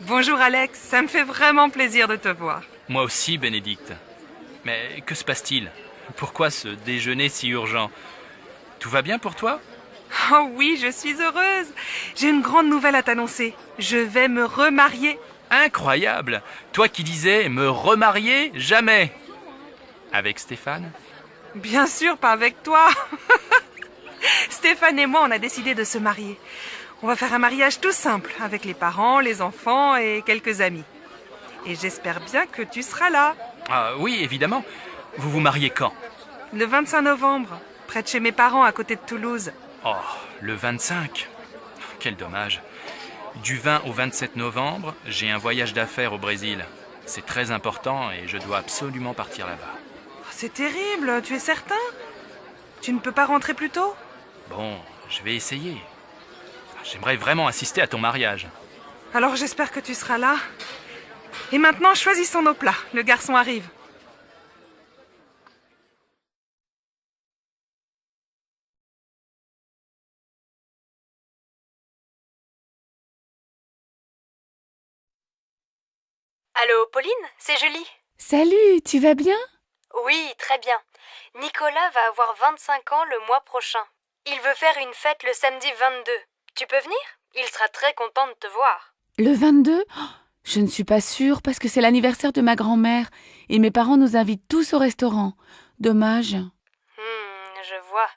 Bonjour Alex, ça me fait vraiment plaisir de te voir. Moi aussi, Bénédicte. Mais que se passe-t-il? Pourquoi ce déjeuner si urgent? Tout va bien pour toi? Oh oui, je suis heureuse. J'ai une grande nouvelle à t'annoncer. Je vais me remarier. Incroyable! Toi qui disais me remarier jamais! Avec Stéphane? Bien sûr, pas avec toi. Stéphane et moi, on a décidé de se marier. On va faire un mariage tout simple, avec les parents, les enfants et quelques amis. Et j'espère bien que tu seras là. Ah oui, évidemment. Vous vous mariez quand? Le 25 novembre, près de chez mes parents, à côté de Toulouse. Oh, le 25. Quel dommage. Du 20 au 27 novembre, j'ai un voyage d'affaires au Brésil. C'est très important et je dois absolument partir là-bas. Oh, c'est terrible, tu es certain? Tu ne peux pas rentrer plus tôt? Bon, je vais essayer. J'aimerais vraiment assister à ton mariage. Alors j'espère que tu seras là. Et maintenant, choisissons nos plats. Le garçon arrive. Allô, Pauline, c'est Julie. Salut, tu vas bien? Oui, très bien. Nicolas va avoir 25 ans le mois prochain. Il veut faire une fête le samedi 22. Tu peux venir? Il sera très content de te voir. Le 22? Oh, je ne suis pas sûre parce que c'est l'anniversaire de ma grand-mère et mes parents nous invitent tous au restaurant. Dommage. Je vois.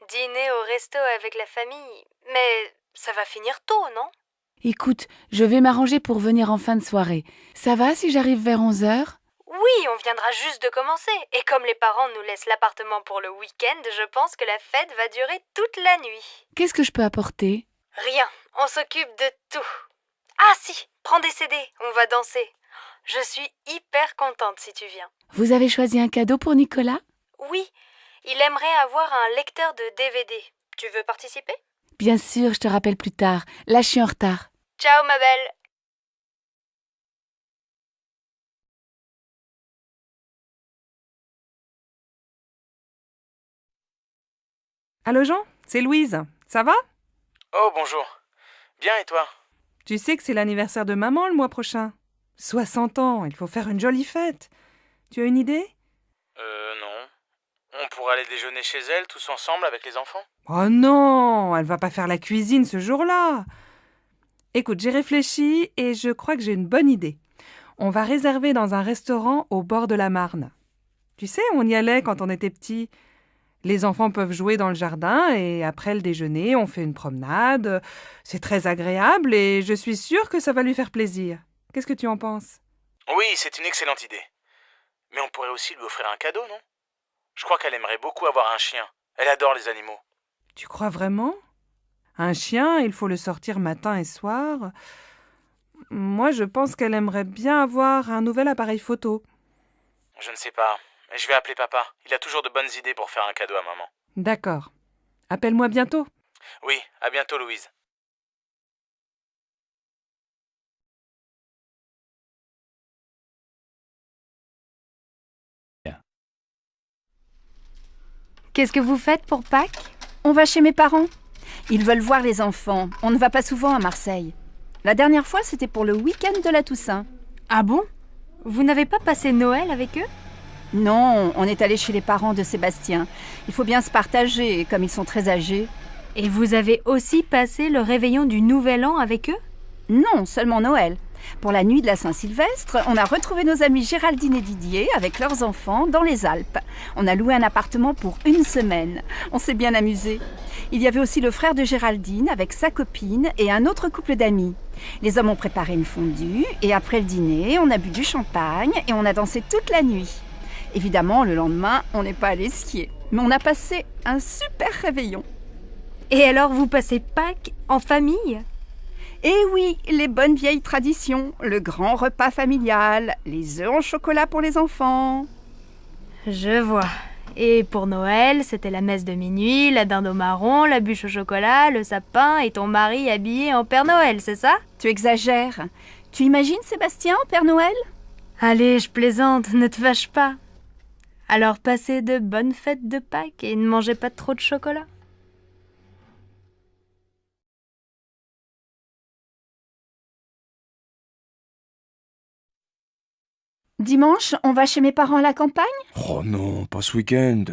Dîner au resto avec la famille. Mais ça va finir tôt, non? Écoute, je vais m'arranger pour venir en fin de soirée. Ça va si j'arrive vers 11h? Oui, on viendra juste de commencer. Et comme les parents nous laissent l'appartement pour le week-end, je pense que la fête va durer toute la nuit. Qu'est-ce que je peux apporter? Rien, on s'occupe de tout. Ah si, prends des CD, on va danser. Je suis hyper contente si tu viens. Vous avez choisi un cadeau pour Nicolas? Oui, il aimerait avoir un lecteur de DVD. Tu veux participer? Bien sûr, je te rappelle plus tard. Là, je suis en retard. Ciao ma belle. Allô Jean, c'est Louise. Ça va? Oh, bonjour. Bien, et toi? Tu sais que c'est l'anniversaire de maman le mois prochain. 60 ans, il faut faire une jolie fête. Tu as une idée? Non. On pourrait aller déjeuner chez elle, tous ensemble, avec les enfants? Oh non, elle va pas faire la cuisine ce jour-là. Écoute, j'ai réfléchi et je crois que j'ai une bonne idée. On va réserver dans un restaurant au bord de la Marne. Tu sais, on y allait quand on était petits. Les enfants peuvent jouer dans le jardin et après le déjeuner, on fait une promenade. C'est très agréable et je suis sûre que ça va lui faire plaisir. Qu'est-ce que tu en penses? Oui, c'est une excellente idée. Mais on pourrait aussi lui offrir un cadeau, non? Je crois qu'elle aimerait beaucoup avoir un chien. Elle adore les animaux. Tu crois vraiment? Un chien, il faut le sortir matin et soir. Moi, je pense qu'elle aimerait bien avoir un nouvel appareil photo. Je ne sais pas. Je vais appeler papa. Il a toujours de bonnes idées pour faire un cadeau à maman. D'accord. Appelle-moi bientôt. Oui, à bientôt, Louise. Qu'est-ce que vous faites pour Pâques? On va chez mes parents. Ils veulent voir les enfants. On ne va pas souvent à Marseille. La dernière fois, c'était pour le week-end de la Toussaint. Ah bon? Vous n'avez pas passé Noël avec eux? Non, on est allé chez les parents de Sébastien. Il faut bien se partager, comme ils sont très âgés. Et vous avez aussi passé le réveillon du Nouvel An avec eux? Non, seulement Noël. Pour la nuit de la Saint-Sylvestre, on a retrouvé nos amis Géraldine et Didier avec leurs enfants dans les Alpes. On a loué un appartement pour une semaine. On s'est bien amusés. Il y avait aussi le frère de Géraldine avec sa copine et un autre couple d'amis. Les hommes ont préparé une fondue et après le dîner, on a bu du champagne et on a dansé toute la nuit. Évidemment, le lendemain, on n'est pas allé skier. Mais on a passé un super réveillon. Et alors vous passez Pâques en famille? Et oui, les bonnes vieilles traditions, le grand repas familial, les œufs en chocolat pour les enfants. Je vois. Et pour Noël, c'était la messe de minuit, la dinde au marron, la bûche au chocolat, le sapin et ton mari habillé en Père Noël, c'est ça? Tu exagères. Tu imagines Sébastien en Père Noël? Allez, je plaisante, ne te fâche pas. Alors passez de bonnes fêtes de Pâques et ne mangez pas trop de chocolat. Dimanche, on va chez mes parents à la campagne? Oh non, pas ce week-end.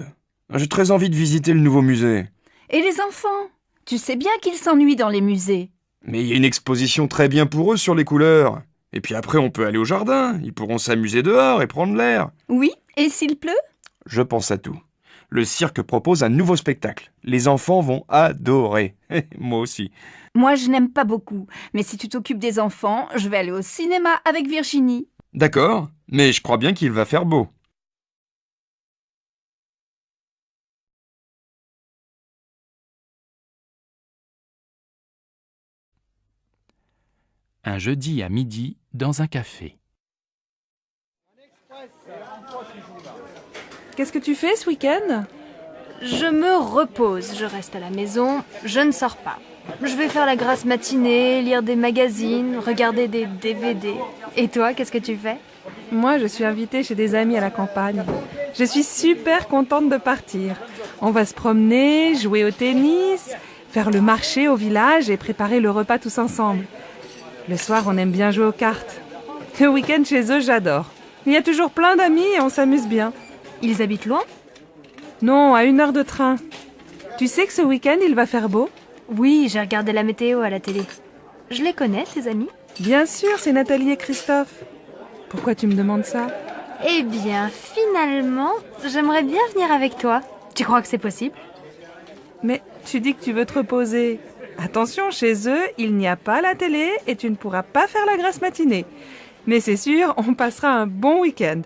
J'ai très envie de visiter le nouveau musée. Et les enfants? Tu sais bien qu'ils s'ennuient dans les musées. Mais il y a une exposition très bien pour eux sur les couleurs. Et puis après, on peut aller au jardin. Ils pourront s'amuser dehors et prendre l'air. Oui, et s'il pleut? Je pense à tout. Le cirque propose un nouveau spectacle. Les enfants vont adorer. Moi aussi. Moi, je n'aime pas beaucoup. Mais si tu t'occupes des enfants, je vais aller au cinéma avec Virginie. D'accord, mais je crois bien qu'il va faire beau. Un jeudi à midi dans un café. Qu'est-ce que tu fais ce week-end? Je me repose, je reste à la maison, je ne sors pas. Je vais faire la grasse matinée, lire des magazines, regarder des DVD. Et toi, qu'est-ce que tu fais? Moi, je suis invitée chez des amis à la campagne. Je suis super contente de partir. On va se promener, jouer au tennis, faire le marché au village et préparer le repas tous ensemble. Le soir, on aime bien jouer aux cartes. Le week-end chez eux, j'adore. Il y a toujours plein d'amis et on s'amuse bien. Ils habitent loin? Non, à 1 heure de train. Tu sais que ce week-end, il va faire beau? Oui, j'ai regardé la météo à la télé. Je les connais, tes amis? Bien sûr, c'est Nathalie et Christophe. Pourquoi tu me demandes ça? Eh bien, finalement, j'aimerais bien venir avec toi. Tu crois que c'est possible? Mais tu dis que tu veux te reposer. Attention, chez eux, il n'y a pas la télé et tu ne pourras pas faire la grasse matinée. Mais c'est sûr, on passera un bon week-end.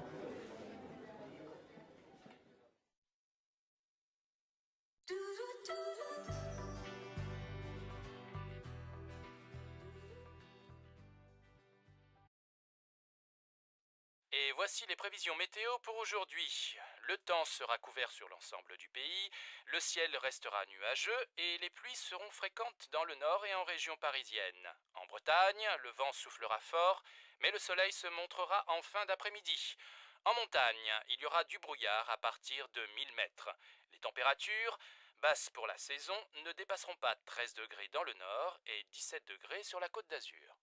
Et voici les prévisions météo pour aujourd'hui. Le temps sera couvert sur l'ensemble du pays, le ciel restera nuageux et les pluies seront fréquentes dans le nord et en région parisienne. En Bretagne, le vent soufflera fort, mais le soleil se montrera en fin d'après-midi. En montagne, il y aura du brouillard à partir de 1000 mètres. Les températures, basses pour la saison, ne dépasseront pas 13 degrés dans le nord et 17 degrés sur la Côte d'Azur.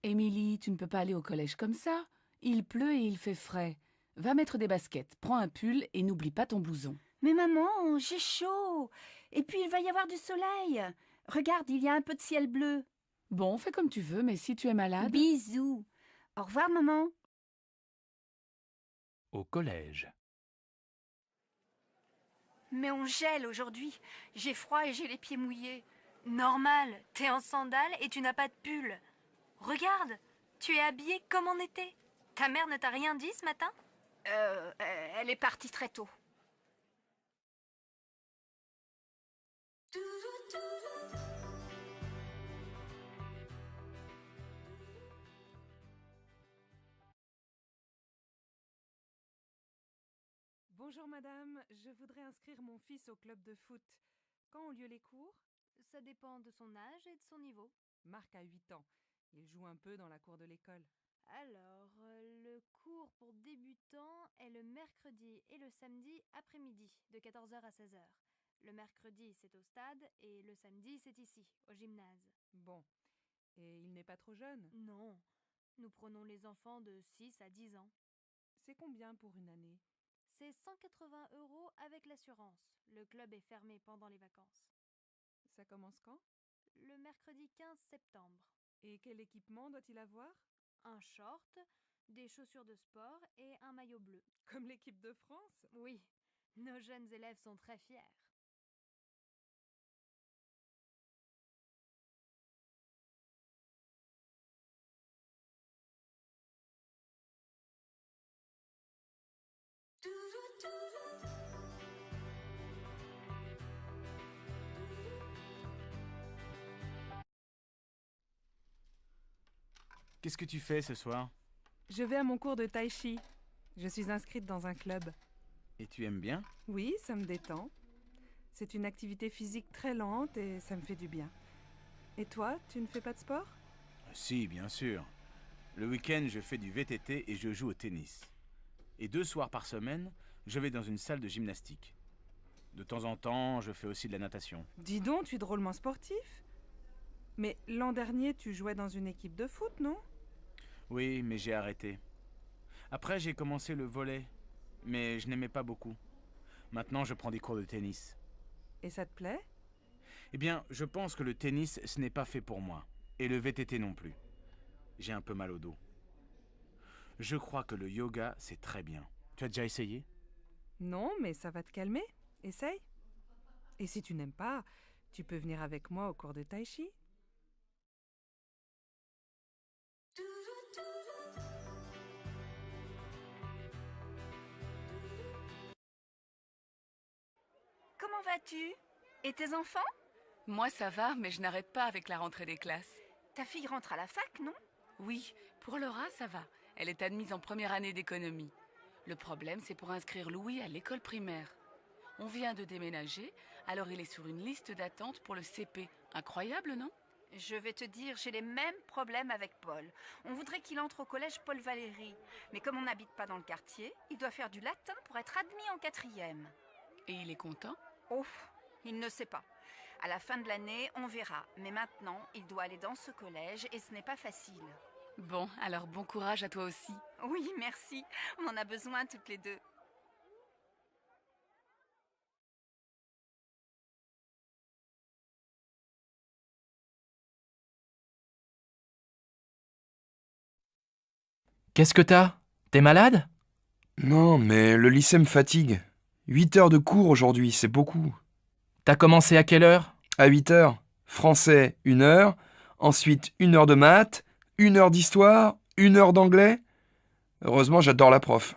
Émilie, tu ne peux pas aller au collège comme ça. Il pleut et il fait frais. Va mettre des baskets, prends un pull et n'oublie pas ton blouson. Mais maman, j'ai chaud. Et puis il va y avoir du soleil. Regarde, il y a un peu de ciel bleu. Bon, fais comme tu veux, mais si tu es malade... Bisous. Au revoir, maman. Au collège. Mais on gèle aujourd'hui. J'ai froid et j'ai les pieds mouillés. Normal, t'es en sandales et tu n'as pas de pull. Regarde, tu es habillée comme en été. Ta mère ne t'a rien dit ce matin? Elle est partie très tôt. Bonjour madame, je voudrais inscrire mon fils au club de foot. Quand ont lieu les cours? Ça dépend de son âge et de son niveau. Marc a 8 ans. Il joue un peu dans la cour de l'école. Alors, le cours pour débutants est le mercredi et le samedi après-midi, de 14h à 16h. Le mercredi, c'est au stade et le samedi, c'est ici, au gymnase. Bon. Et il n'est pas trop jeune? Non, nous prenons les enfants de 6 à 10 ans. C'est combien pour une année? C'est 180 € avec l'assurance. Le club est fermé pendant les vacances. Ça commence quand? Le mercredi 15 septembre. Et quel équipement doit-il avoir? Un short, des chaussures de sport et un maillot bleu. Comme l'équipe de France? Oui, nos jeunes élèves sont très fiers. Qu'est-ce que tu fais ce soir? Je vais à mon cours de tai chi. Je suis inscrite dans un club. Et tu aimes bien? Oui, ça me détend. C'est une activité physique très lente et ça me fait du bien. Et toi, tu ne fais pas de sport? Si, bien sûr. Le week-end, je fais du VTT et je joue au tennis. Et 2 soirs par semaine, je vais dans une salle de gymnastique. De temps en temps, je fais aussi de la natation. Dis donc, tu es drôlement sportif. Mais l'an dernier, tu jouais dans une équipe de foot, non? Oui, mais j'ai arrêté. Après, j'ai commencé le volley, mais je n'aimais pas beaucoup. Maintenant, je prends des cours de tennis. Et ça te plaît? Eh bien, je pense que le tennis, ce n'est pas fait pour moi. Et le VTT non plus. J'ai un peu mal au dos. Je crois que le yoga, c'est très bien. Tu as déjà essayé? Non, mais ça va te calmer. Essaye. Et si tu n'aimes pas, tu peux venir avec moi au cours de tai chi. Comment vas-tu? Et tes enfants? Moi, ça va, mais je n'arrête pas avec la rentrée des classes. Ta fille rentre à la fac, non? Oui, pour Laura, ça va. Elle est admise en première année d'économie. Le problème, c'est pour inscrire Louis à l'école primaire. On vient de déménager, alors il est sur une liste d'attente pour le CP. Incroyable, non? Je vais te dire, j'ai les mêmes problèmes avec Paul. On voudrait qu'il entre au collège Paul Valéry. Mais comme on n'habite pas dans le quartier, il doit faire du latin pour être admis en 4e. Et il est content? Oh, il ne sait pas. À la fin de l'année, on verra. Mais maintenant, il doit aller dans ce collège et ce n'est pas facile. Bon, alors bon courage à toi aussi. Oui, merci. On en a besoin toutes les deux. Qu'est-ce que t'as? T'es malade? Non, mais le lycée me fatigue. 8 heures de cours aujourd'hui, c'est beaucoup. T'as commencé à quelle heure? À 8 heures, français 1 heure, ensuite 1 heure de maths, 1 heure d'histoire, 1 heure d'anglais. Heureusement, j'adore la prof.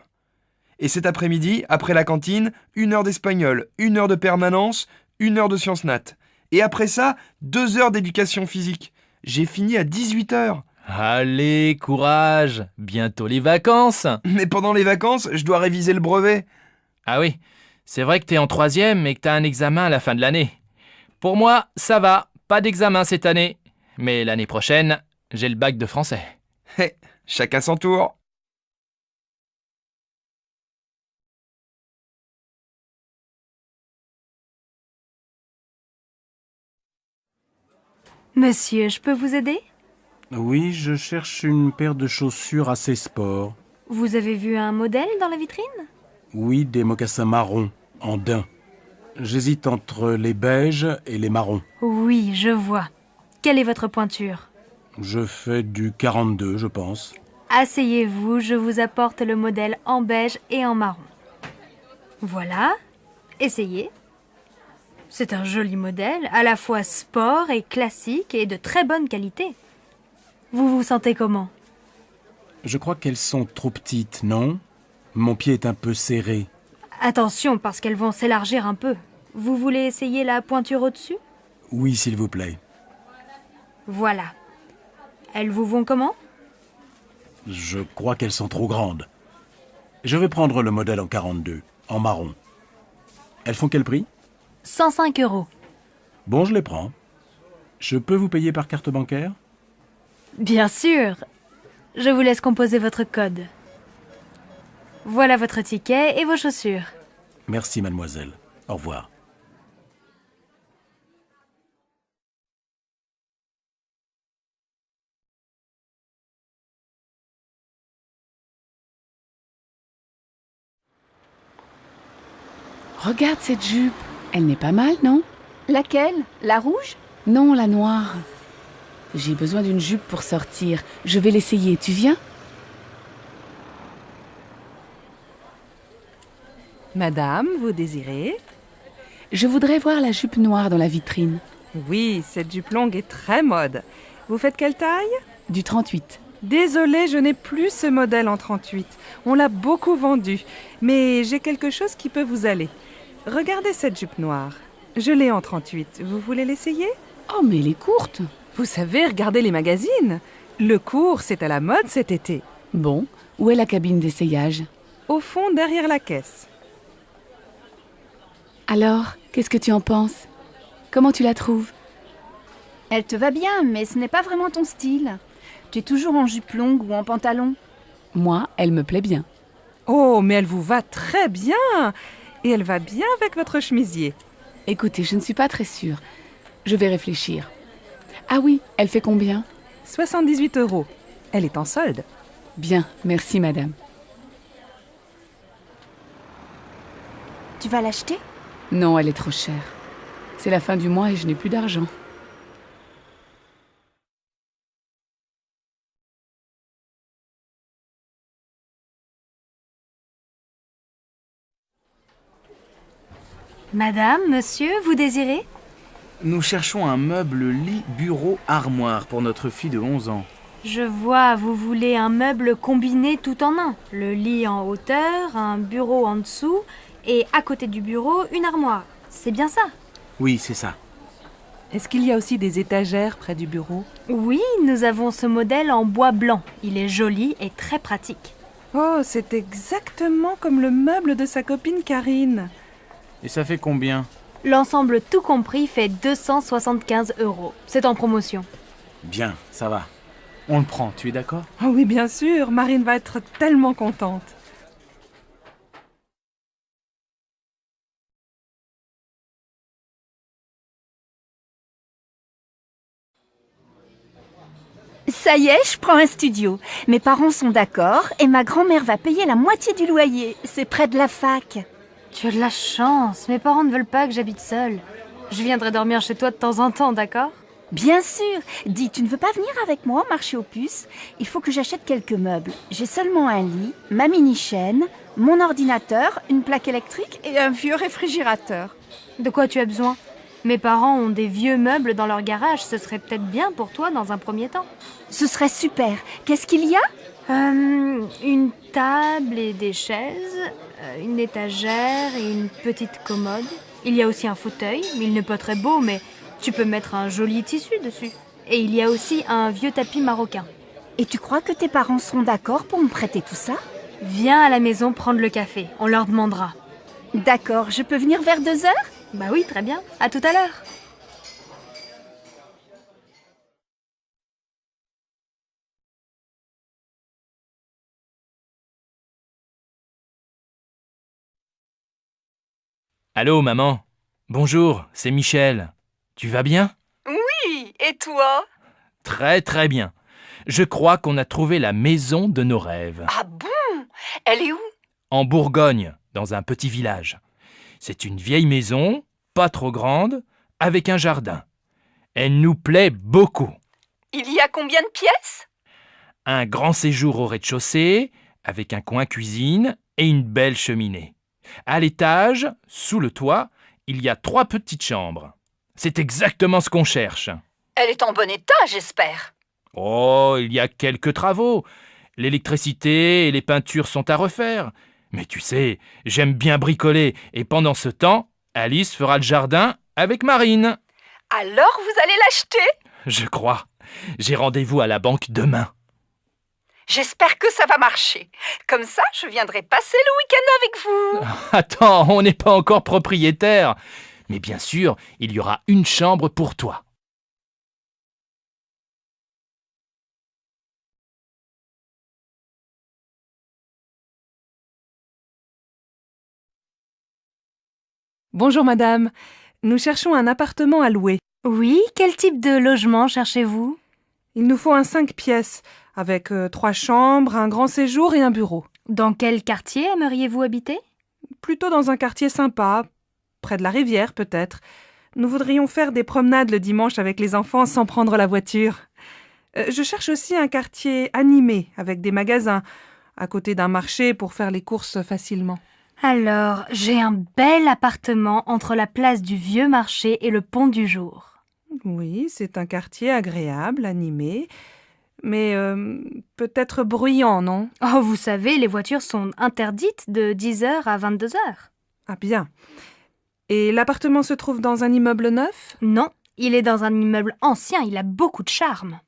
Et cet après-midi, après la cantine, 1 heure d'espagnol, 1 heure de permanence, 1 heure de sciences nat. Et après ça, 2 heures d'éducation physique. J'ai fini à 18 heures. Allez, courage! Bientôt les vacances! Mais pendant les vacances, je dois réviser le brevet. Ah oui, c'est vrai que t'es en 3e et que t'as un examen à la fin de l'année. Pour moi, ça va, pas d'examen cette année. Mais l'année prochaine, j'ai le bac de français. Hé, chacun son tour. Monsieur, je peux vous aider? Oui, je cherche une paire de chaussures assez sport. Vous avez vu un modèle dans la vitrine? Oui, des mocassins marrons, en daim. J'hésite entre les beiges et les marrons. Oui, je vois. Quelle est votre pointure? Je fais du 42, je pense. Asseyez-vous, je vous apporte le modèle en beige et en marron. Voilà, essayez. C'est un joli modèle, à la fois sport et classique et de très bonne qualité. Vous vous sentez comment? Je crois qu'elles sont trop petites, non? Mon pied est un peu serré. Attention, parce qu'elles vont s'élargir un peu. Vous voulez essayer la pointure au-dessus? Oui, s'il vous plaît. Voilà. Elles vous vont comment? Je crois qu'elles sont trop grandes. Je vais prendre le modèle en 42, en marron. Elles font quel prix? 105 €. Bon, je les prends. Je peux vous payer par carte bancaire? Bien sûr. Je vous laisse composer votre code. Voilà votre ticket et vos chaussures. Merci, mademoiselle. Au revoir. Regarde cette jupe. Elle n'est pas mal, non? Laquelle? La rouge? Non, la noire. J'ai besoin d'une jupe pour sortir. Je vais l'essayer. Tu viens? Madame, vous désirez? Je voudrais voir la jupe noire dans la vitrine. Oui, cette jupe longue est très mode. Vous faites quelle taille? Du 38. Désolée, je n'ai plus ce modèle en 38. On l'a beaucoup vendu. Mais j'ai quelque chose qui peut vous aller. Regardez cette jupe noire. Je l'ai en 38. Vous voulez l'essayer? Oh, mais elle est courte. Vous savez, regardez les magazines. Le court, c'est à la mode cet été. Bon, où est la cabine d'essayage? Au fond, derrière la caisse. Alors, qu'est-ce que tu en penses? Comment tu la trouves? Elle te va bien, mais ce n'est pas vraiment ton style. Tu es toujours en jupe longue ou en pantalon. Moi, elle me plaît bien. Oh, mais elle vous va très bien. Et elle va bien avec votre chemisier. Écoutez, je ne suis pas très sûre. Je vais réfléchir. Ah oui, elle fait combien? 78 €. Elle est en solde. Bien, merci madame. Tu vas l'acheter? Non, elle est trop chère. C'est la fin du mois et je n'ai plus d'argent. Madame, monsieur, vous désirez? Nous cherchons un meuble lit, bureau, armoire pour notre fille de 11 ans. Je vois, vous voulez un meuble combiné tout en un. Le lit en hauteur, un bureau en dessous, et à côté du bureau, une armoire. C'est bien ça? Oui, c'est ça. Est-ce qu'il y a aussi des étagères près du bureau? Oui, nous avons ce modèle en bois blanc. Il est joli et très pratique. Oh, c'est exactement comme le meuble de sa copine Karine. Et ça fait combien? L'ensemble tout compris fait 275 €. C'est en promotion. Bien, ça va. On le prend, tu es d'accord? Oh oui, bien sûr, Marine va être tellement contente. Ça y est, je prends un studio. Mes parents sont d'accord et ma grand-mère va payer la moitié du loyer. C'est près de la fac. Tu as de la chance. Mes parents ne veulent pas que j'habite seule. Je viendrai dormir chez toi de temps en temps, d'accord? Bien sûr. Dis, tu ne veux pas venir avec moi au marché aux puces? Il faut que j'achète quelques meubles. J'ai seulement un lit, ma mini-chaîne, mon ordinateur, une plaque électrique et un vieux réfrigérateur. De quoi tu as besoin? Mes parents ont des vieux meubles dans leur garage. Ce serait peut-être bien pour toi dans un premier temps. Ce serait super. Qu'est-ce qu'il y a? Une table et des chaises, une étagère et une petite commode. Il y a aussi un fauteuil, il n'est pas très beau, mais tu peux mettre un joli tissu dessus. Et il y a aussi un vieux tapis marocain. Et tu crois que tes parents seront d'accord pour me prêter tout ça? Viens à la maison prendre le café, on leur demandera. D'accord, je peux venir vers 2 heures? Bah oui, très bien. À tout à l'heure. Allô, maman. Bonjour, c'est Michel. Tu vas bien? Oui, et toi? Très très bien. Je crois qu'on a trouvé la maison de nos rêves. Ah bon? Elle est où? En Bourgogne, dans un petit village. C'est une vieille maison, pas trop grande, avec un jardin. Elle nous plaît beaucoup. Il y a combien de pièces? Un grand séjour au rez-de-chaussée, avec un coin cuisine et une belle cheminée. À l'étage, sous le toit, il y a 3 petites chambres. C'est exactement ce qu'on cherche. Elle est en bon état, j'espère. Oh, il y a quelques travaux. L'électricité et les peintures sont à refaire. Mais tu sais, j'aime bien bricoler et pendant ce temps, Alice fera le jardin avec Marine. Alors vous allez l'acheter? Je crois. J'ai rendez-vous à la banque demain. J'espère que ça va marcher. Comme ça, je viendrai passer le week-end avec vous. Attends, on n'est pas encore propriétaire. Mais bien sûr, il y aura une chambre pour toi. Bonjour madame, nous cherchons un appartement à louer. Oui, quel type de logement cherchez-vous? Il nous faut un 5 pièces, avec 3 chambres, un grand séjour et un bureau. Dans quel quartier aimeriez-vous habiter? Plutôt dans un quartier sympa, près de la rivière peut-être. Nous voudrions faire des promenades le dimanche avec les enfants sans prendre la voiture. Je cherche aussi un quartier animé, avec des magasins, à côté d'un marché pour faire les courses facilement. Alors, j'ai un bel appartement entre la place du Vieux Marché et le Pont du Jour. Oui, c'est un quartier agréable, animé, mais peut-être bruyant, non? Oh, vous savez, les voitures sont interdites de 10h à 22h. Ah bien. Et l'appartement se trouve dans un immeuble neuf? Non, il est dans un immeuble ancien, il a beaucoup de charme.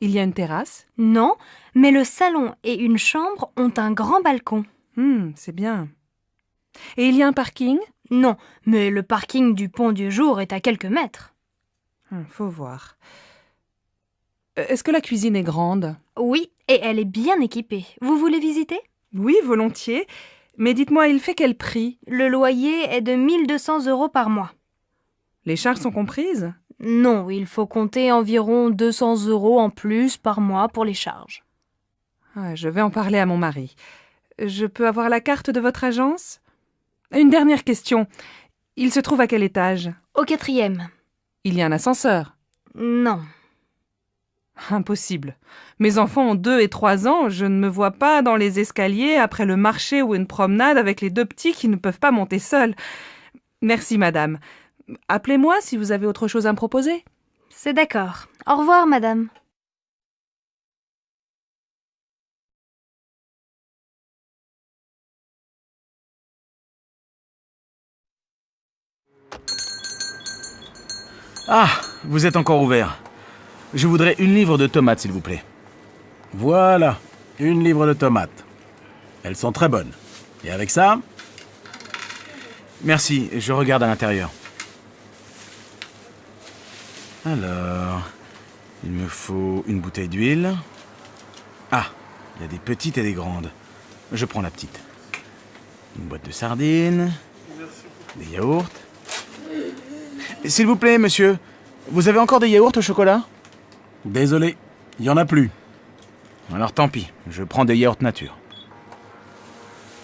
Il y a une terrasse? Non, mais le salon et une chambre ont un grand balcon. C'est bien. Et il y a un parking? Non, mais le parking du Pont du Jour est à quelques mètres. Faut voir. Est-ce que la cuisine est grande? Oui, et elle est bien équipée. Vous voulez visiter? Oui, volontiers. Mais dites-moi, il fait quel prix? Le loyer est de 1 200 € par mois. Les charges sont comprises? Non, il faut compter environ 200 € en plus par mois pour les charges. Je vais en parler à mon mari. Je peux avoir la carte de votre agence? Une dernière question. Il se trouve à quel étage? Au 4e. Il y a un ascenseur? Non. Impossible. Mes enfants ont 2 et 3 ans, je ne me vois pas dans les escaliers après le marché ou une promenade avec les 2 petits qui ne peuvent pas monter seuls. Merci, madame. Appelez-moi si vous avez autre chose à me proposer. C'est d'accord. Au revoir, madame. Ah, vous êtes encore ouvert. Je voudrais 1 livre de tomates, s'il vous plaît. Voilà, 1 livre de tomates. Elles sont très bonnes. Et avec ça, Merci, je regarde à l'intérieur. Alors, il me faut une bouteille d'huile. Ah, il y a des petites et des grandes. Je prends la petite. Une boîte de sardines. Des yaourts. S'il vous plaît, monsieur, vous avez encore des yaourts au chocolat? désolé, il n'y en a plus. Alors tant pis, je prends des yaourts nature.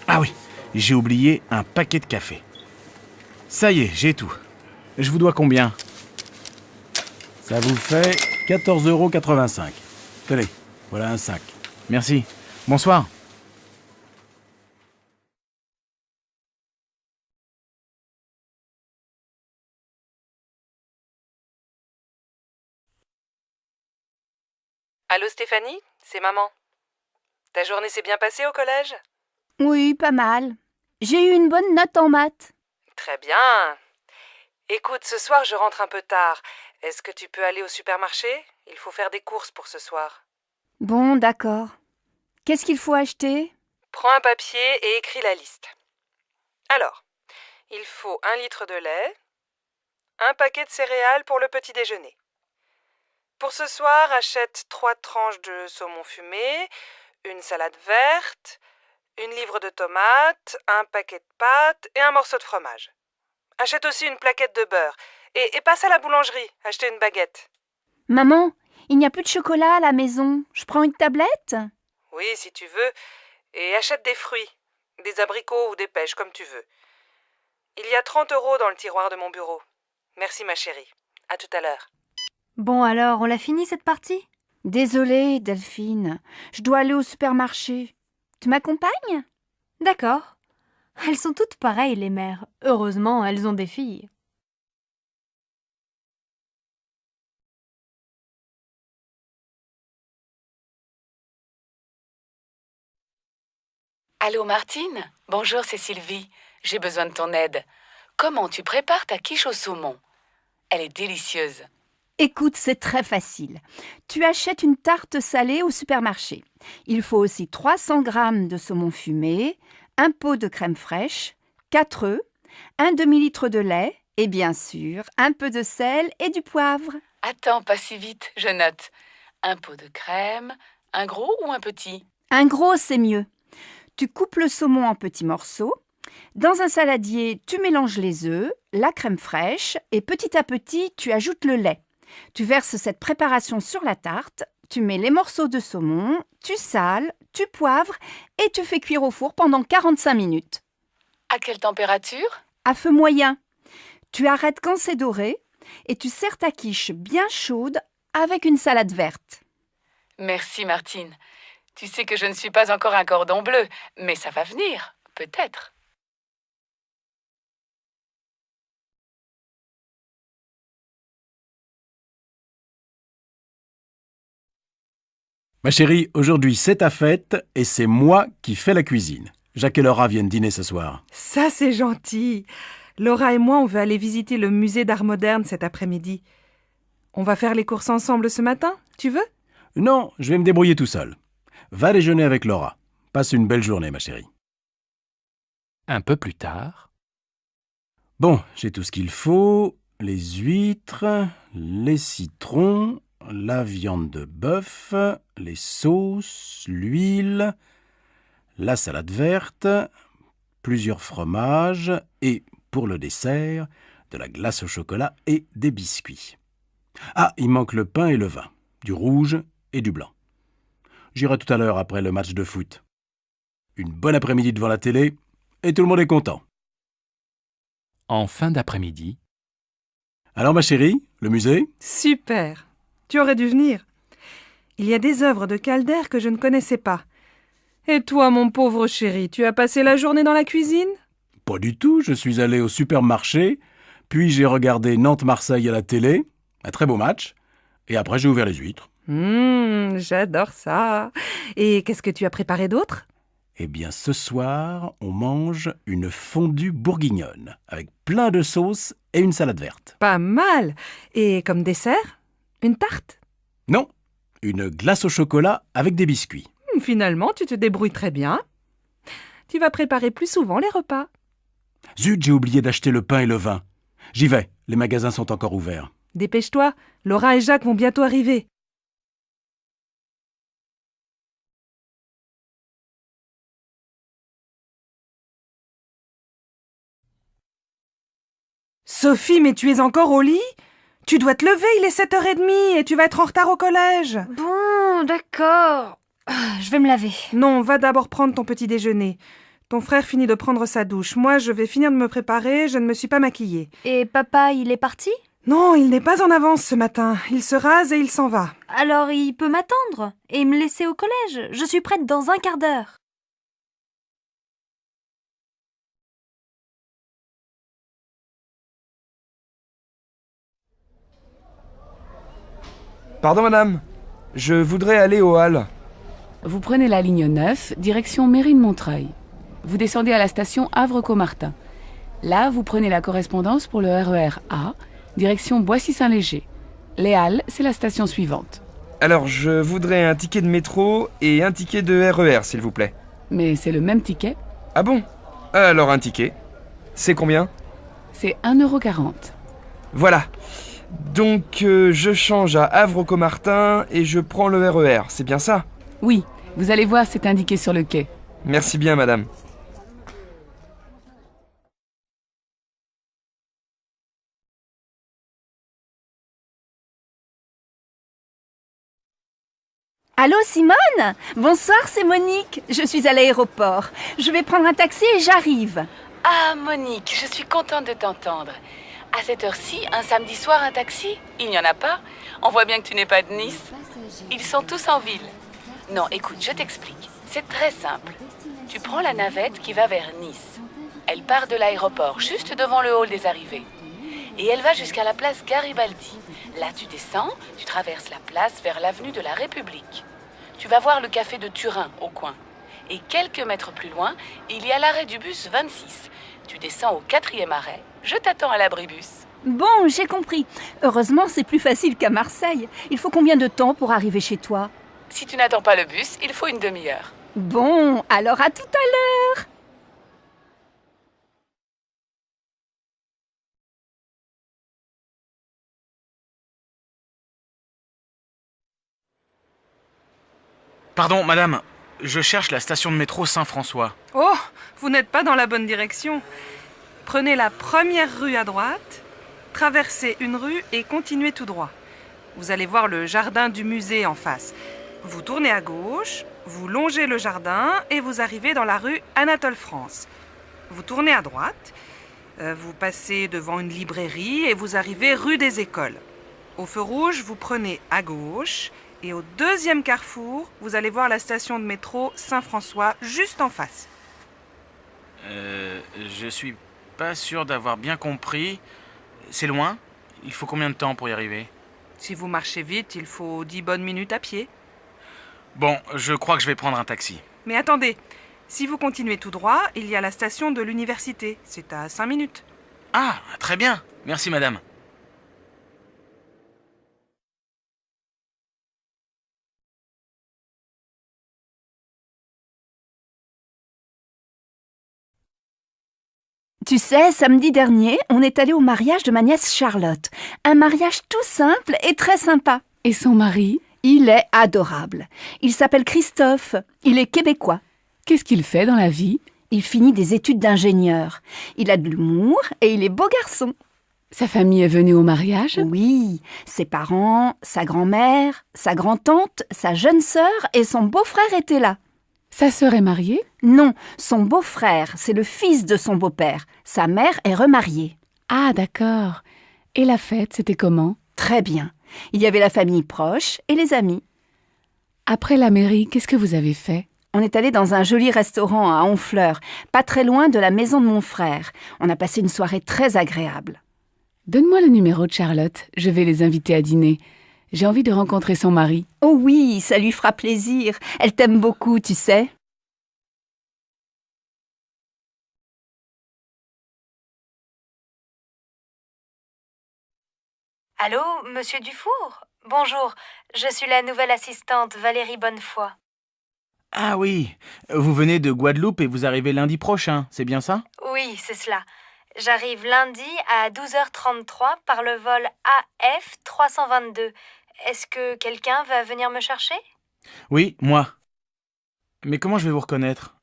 Ah oui, j'ai oublié un paquet de café. Ça y est, j'ai tout. Je vous dois combien? Ça vous fait 14,85 €. Tenez, voilà un sac. Merci. Bonsoir. Allô Stéphanie, c'est maman. Ta journée s'est bien passée au collège? Oui, pas mal. J'ai eu une bonne note en maths. Très bien. Écoute, ce soir je rentre un peu tard. Est-ce que tu peux aller au supermarché? Il faut faire des courses pour ce soir. Bon, d'accord. Qu'est-ce qu'il faut acheter? Prends un papier et écris la liste. Alors, il faut 1 litre de lait, un paquet de céréales pour le petit déjeuner. Pour ce soir, achète 3 tranches de saumon fumé, une salade verte, 1 livre de tomates, un paquet de pâtes et un morceau de fromage. Achète aussi une plaquette de beurre et passe à la boulangerie, acheter une baguette. Maman, il n'y a plus de chocolat à la maison. Je prends une tablette? Oui, si tu veux, et achète des fruits, des abricots ou des pêches, comme tu veux. Il y a 30 € dans le tiroir de mon bureau. Merci ma chérie. À tout à l'heure. Bon alors, on l'a fini cette partie? Désolée, Delphine. Je dois aller au supermarché. Tu m'accompagnes? D'accord. Elles sont toutes pareilles, les mères. Heureusement, elles ont des filles. Allô Martine? Bonjour, c'est Sylvie. J'ai besoin de ton aide. Comment tu prépares ta quiche au saumon? Elle est délicieuse. Écoute, c'est très facile. Tu achètes une tarte salée au supermarché. Il faut aussi 300 g de saumon fumé, un pot de crème fraîche, 4 œufs, un demi-litre de lait et bien sûr un peu de sel et du poivre. Attends, pas si vite, je note. Un pot de crème, un gros ou un petit? Un gros, c'est mieux. Tu coupes le saumon en petits morceaux. Dans un saladier, tu mélanges les œufs, la crème fraîche et petit à petit, tu ajoutes le lait. Tu verses cette préparation sur la tarte, tu mets les morceaux de saumon, tu sales, tu poivres et tu fais cuire au four pendant 45 minutes. À quelle température? À feu moyen. Tu arrêtes quand c'est doré et tu sers ta quiche bien chaude avec une salade verte. Merci Martine. Tu sais que je ne suis pas encore un cordon bleu, mais ça va venir, peut-être. Ma chérie, aujourd'hui c'est ta fête et c'est moi qui fais la cuisine. Jacques et Laura viennent dîner ce soir. Ça, c'est gentil. Laura et moi, on veut aller visiter le musée d'art moderne cet après-midi. On va faire les courses ensemble ce matin, tu veux? Non, je vais me débrouiller tout seul. Va déjeuner avec Laura. Passe une belle journée, ma chérie. Un peu plus tard. Bon, j'ai tout ce qu'il faut. Les huîtres, les citrons, la viande de bœuf, les sauces, l'huile, la salade verte, plusieurs fromages et, pour le dessert, de la glace au chocolat et des biscuits. Ah, il manque le pain et le vin, du rouge et du blanc. J'irai tout à l'heure après le match de foot. Une bonne après-midi devant la télé et tout le monde est content. en fin d'après-midi. Alors ma chérie, le musée? Super. Tu aurais dû venir. Il y a des œuvres de Calder que je ne connaissais pas. Et toi, mon pauvre chéri, tu as passé la journée dans la cuisine? Pas du tout, je suis allé au supermarché, puis j'ai regardé Nantes-Marseille à la télé, un très beau match, et après j'ai ouvert les huîtres. J'adore ça. Et qu'est-ce que tu as préparé d'autre? Eh bien ce soir, on mange une fondue bourguignonne, avec plein de sauces et une salade verte. Pas mal. Et comme dessert? Une tarte? Non, une glace au chocolat avec des biscuits. Finalement, tu te débrouilles très bien. Tu vas préparer plus souvent les repas. Zut, j'ai oublié d'acheter le pain et le vin. J'y vais, les magasins sont encore ouverts. Dépêche-toi, Laura et Jacques vont bientôt arriver. Sophie, mais tu es encore au lit? Tu dois te lever, il est 7h30 et tu vas être en retard au collège. Bon, d'accord. Je vais me laver. Non, va d'abord prendre ton petit déjeuner. Ton frère finit de prendre sa douche. Moi, je vais finir de me préparer, je ne me suis pas maquillée. Et papa, il est parti? Non, il n'est pas en avance ce matin. Il se rase et il s'en va. Alors il peut m'attendre et me laisser au collège. Je suis prête dans un quart d'heure. Pardon madame, je voudrais aller aux Halles. Vous prenez la ligne 9, direction Mairie de Montreuil. Vous descendez à la station Havre-Caumartin. Là, vous prenez la correspondance pour le RER A, direction Boissy-Saint-Léger. Les Halles, c'est la station suivante. Alors, je voudrais un ticket de métro et un ticket de RER, s'il vous plaît. Mais c'est le même ticket. Ah bon? Alors un ticket. C'est combien? C'est 1,40 €. Voilà. Donc, je change à Havre-Caumartin et je prends le RER, c'est bien ça? Oui, vous allez voir, c'est indiqué sur le quai. Merci bien, madame. Allô Simone? Bonsoir, c'est Monique. Je suis à l'aéroport. Je vais prendre un taxi et j'arrive. Ah, Monique, je suis contente de t'entendre. À cette heure-ci, un samedi soir, un taxi? Il n'y en a pas? On voit bien que tu n'es pas de Nice. Ils sont tous en ville. Non, écoute, je t'explique. C'est très simple. Tu prends la navette qui va vers Nice. Elle part de l'aéroport, juste devant le hall des arrivées. Et elle va jusqu'à la place Garibaldi. Là, tu descends, tu traverses la place vers l'avenue de la République. Tu vas voir le café de Turin, au coin. Et quelques mètres plus loin, il y a l'arrêt du bus 26. Tu descends au 4e arrêt. Je t'attends à l'abribus. Bon, j'ai compris. Heureusement, c'est plus facile qu'à Marseille. Il faut combien de temps pour arriver chez toi? Si tu n'attends pas le bus, il faut une demi-heure. Bon, alors à tout à l'heure. Pardon, madame, je cherche la station de métro Saint-François. Oh, vous n'êtes pas dans la bonne direction. Prenez la première rue à droite, traversez une rue et continuez tout droit. Vous allez voir le jardin du musée en face. Vous tournez à gauche, vous longez le jardin et vous arrivez dans la rue Anatole France. Vous tournez à droite, vous passez devant une librairie et vous arrivez rue des Écoles. Au feu rouge, vous prenez à gauche et au deuxième carrefour, vous allez voir la station de métro Saint-François juste en face. Je suis pas sûr d'avoir bien compris. C'est loin? Il faut combien de temps pour y arriver? Si vous marchez vite, il faut 10 bonnes minutes à pied. Bon, je crois que je vais prendre un taxi. Mais attendez, si vous continuez tout droit, il y a la station de l'université. C'est à 5 minutes. Ah, très bien. Merci, madame. Tu sais, samedi dernier, on est allé au mariage de ma nièce Charlotte. Un mariage tout simple et très sympa. Et son mari? Il est adorable. Il s'appelle Christophe. Il est québécois. Qu'est-ce qu'il fait dans la vie? Il finit des études d'ingénieur. Il a de l'humour et il est beau garçon. Sa famille est venue au mariage? Oui, ses parents, sa grand-mère, sa grand-tante, sa jeune sœur et son beau-frère étaient là. Sa sœur est mariée? Non, son beau-frère, c'est le fils de son beau-père. Sa mère est remariée. Ah, d'accord. Et la fête, c'était comment? Très bien. Il y avait la famille proche et les amis. Après la mairie, qu'est-ce que vous avez fait? On est allé dans un joli restaurant à Honfleur, pas très loin de la maison de mon frère. On a passé une soirée très agréable. Donne-moi le numéro de Charlotte, je vais les inviter à dîner. J'ai envie de rencontrer son mari. Oh oui, ça lui fera plaisir. Elle t'aime beaucoup, tu sais. Allô, monsieur Dufour? Bonjour, je suis la nouvelle assistante Valérie Bonnefoy. Ah oui, vous venez de Guadeloupe et vous arrivez lundi prochain, c'est bien ça? Oui, c'est cela. J'arrive lundi à 12h33 par le vol AF 322. Est-ce que quelqu'un va venir me chercher? Oui, moi. Mais comment je vais vous reconnaître?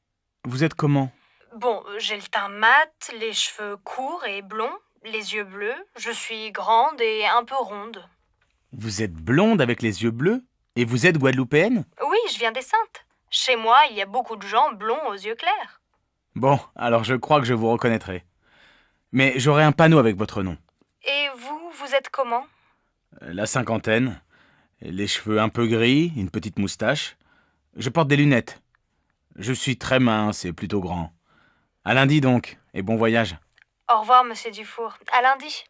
Vous êtes comment? Bon, j'ai le teint mat, les cheveux courts et blonds, les yeux bleus. Je suis grande et un peu ronde. Vous êtes blonde avec les yeux bleus? Et vous êtes guadeloupéenne? Oui, je viens des Saintes. Chez moi, il y a beaucoup de gens blonds aux yeux clairs. Bon, alors je crois que je vous reconnaîtrai. Mais j'aurai un panneau avec votre nom. Et vous êtes comment? La cinquantaine, les cheveux un peu gris, une petite moustache. Je porte des lunettes. Je suis très mince et plutôt grand. À lundi donc, et bon voyage. Au revoir, monsieur Dufour. À lundi.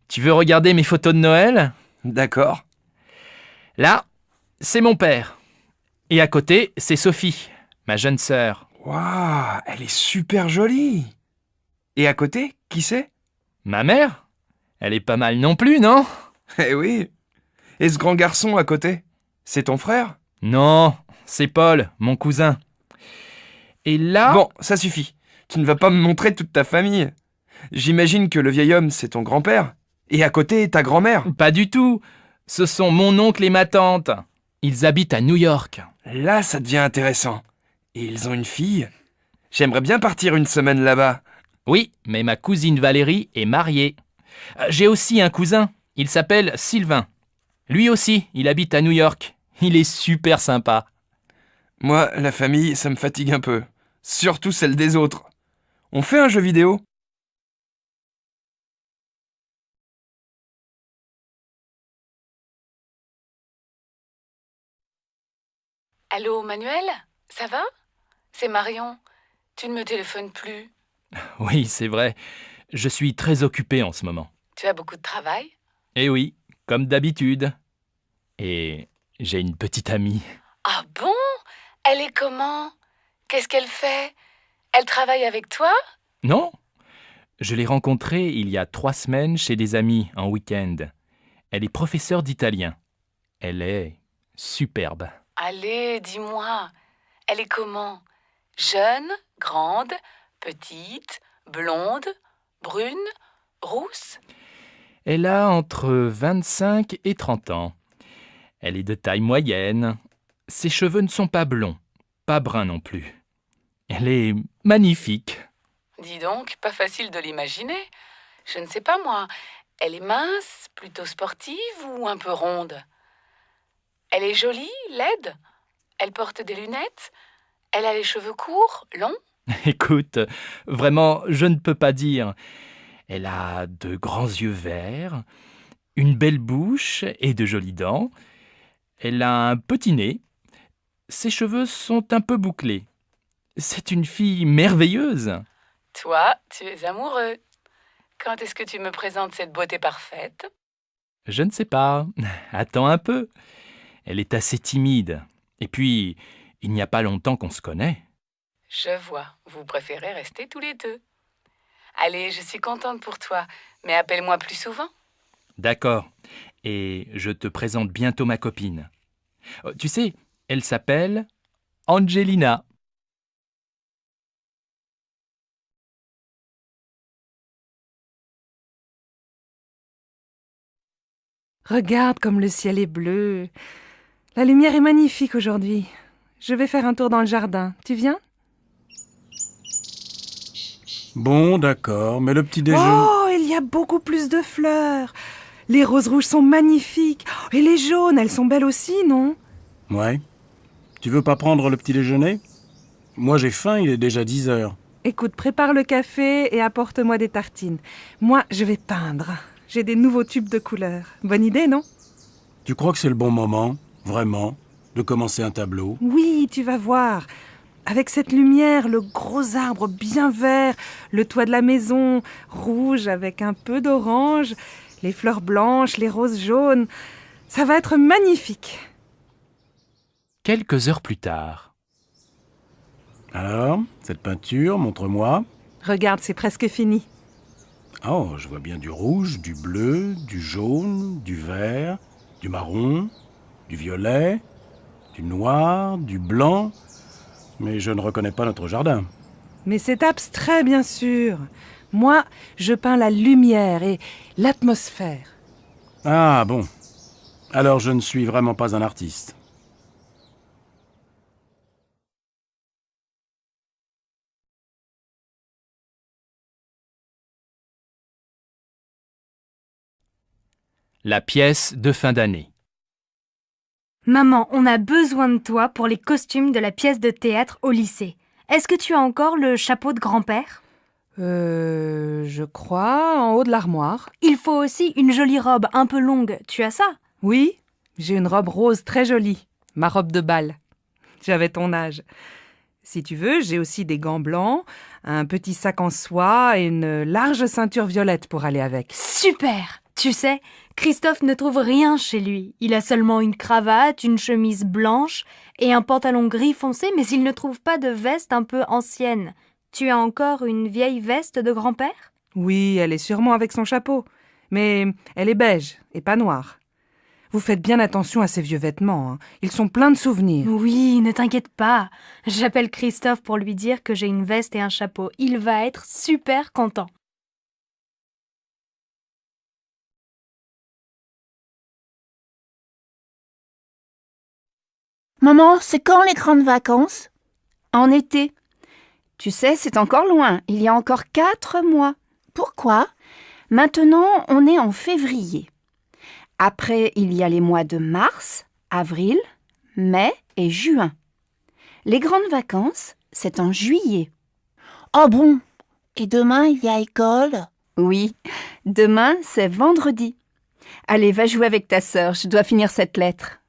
Tu veux regarder mes photos de Noël? D'accord. Là, c'est mon père. Et à côté, c'est Sophie, ma jeune sœur. Waouh, elle est super jolie. Et à côté, qui c'est? Ma mère? Elle est pas mal non plus, non? Eh oui. Et ce grand garçon à côté, c'est ton frère? Non, c'est Paul, mon cousin. Et là... Bon, ça suffit. Tu ne vas pas me montrer toute ta famille. J'imagine que le vieil homme, c'est ton grand-père. Et à côté, ta grand-mère. Pas du tout. Ce sont mon oncle et ma tante. Ils habitent à New York. Là, ça devient intéressant. Et ils ont une fille? J'aimerais bien partir une semaine là-bas. Oui, mais ma cousine Valérie est mariée. J'ai aussi un cousin. Il s'appelle Sylvain. Lui aussi, il habite à New York. Il est super sympa. Moi, la famille, ça me fatigue un peu. Surtout celle des autres. On fait un jeu vidéo? Allô, Manuel? Ça va? C'est Marion. Tu ne me téléphones plus. Oui, c'est vrai. Je suis très occupé en ce moment. Tu as beaucoup de travail? Eh oui, comme d'habitude. Et j'ai une petite amie. Ah bon? Elle est comment? Qu'est-ce qu'elle fait? Elle travaille avec toi? Non? Je l'ai rencontrée il y a 3 semaines chez des amis en week-end. Elle est professeure d'italien. Elle est superbe. Allez, dis-moi. Elle est comment? Jeune, grande, petite, blonde, brune, rousse? Elle a entre 25 et 30 ans. Elle est de taille moyenne. Ses cheveux ne sont pas blonds, pas bruns non plus. Elle est magnifique. Dis donc, pas facile de l'imaginer. Je ne sais pas moi. Elle est mince, plutôt sportive ou un peu ronde? Elle est jolie, laide? Elle porte des lunettes? Elle a les cheveux courts, longs? Écoute, vraiment, je ne peux pas dire. Elle a de grands yeux verts, une belle bouche et de jolies dents. Elle a un petit nez. Ses cheveux sont un peu bouclés. C'est une fille merveilleuse. Toi, tu es amoureux. Quand est-ce que tu me présentes cette beauté parfaite? Je ne sais pas. Attends un peu. Elle est assez timide. Et puis, il n'y a pas longtemps qu'on se connaît. Je vois. Vous préférez rester tous les deux. Allez, je suis contente pour toi, mais appelle-moi plus souvent. D'accord. Et je te présente bientôt ma copine. Tu sais, elle s'appelle Angelina. Regarde comme le ciel est bleu. La lumière est magnifique aujourd'hui. Je vais faire un tour dans le jardin. Tu viens? Bon, d'accord, mais le petit déjeuner... Oh, il y a beaucoup plus de fleurs. Les roses rouges sont magnifiques. Et les jaunes, elles sont belles aussi, non? Ouais. Tu veux pas prendre le petit déjeuner? Moi j'ai faim, il est déjà 10 heures. Écoute, prépare le café et apporte-moi des tartines. Moi, je vais peindre. J'ai des nouveaux tubes de couleurs. Bonne idée, non? Tu crois que c'est le bon moment, vraiment, de commencer un tableau? Oui, tu vas voir. Avec cette lumière, le gros arbre bien vert, le toit de la maison, rouge avec un peu d'orange, les fleurs blanches, les roses jaunes. Ça va être magnifique. Quelques heures plus tard. Alors, cette peinture, montre-moi. Regarde, c'est presque fini. Oh, je vois bien du rouge, du bleu, du jaune, du vert, du marron, du violet, du noir, du blanc... Mais je ne reconnais pas notre jardin. Mais c'est abstrait, bien sûr. Moi, je peins la lumière et l'atmosphère. Ah bon. Alors je ne suis vraiment pas un artiste. La pièce de fin d'année. Maman, on a besoin de toi pour les costumes de la pièce de théâtre au lycée. Est-ce que tu as encore le chapeau de grand-père? Je crois, en haut de l'armoire. Il faut aussi une jolie robe un peu longue. Tu as ça? Oui, j'ai une robe rose très jolie. Ma robe de bal. J'avais ton âge. Si tu veux, j'ai aussi des gants blancs, un petit sac en soie et une large ceinture violette pour aller avec. Super! Tu sais, Christophe ne trouve rien chez lui. Il a seulement une cravate, une chemise blanche et un pantalon gris foncé, mais il ne trouve pas de veste un peu ancienne. Tu as encore une vieille veste de grand-père? Oui, elle est sûrement avec son chapeau. Mais elle est beige et pas noire. Vous faites bien attention à ces vieux vêtements, hein. Ils sont pleins de souvenirs. Oui, ne t'inquiète pas. J'appelle Christophe pour lui dire que j'ai une veste et un chapeau. Il va être super content. Maman, c'est quand les grandes vacances? En été. Tu sais, c'est encore loin. Il y a encore 4 mois. Pourquoi? Maintenant, on est en février. Après, il y a les mois de mars, avril, mai et juin. Les grandes vacances, c'est en juillet. Oh bon? Et demain, il y a école? Oui, demain, c'est vendredi. Allez, va jouer avec ta sœur, je dois finir cette lettre.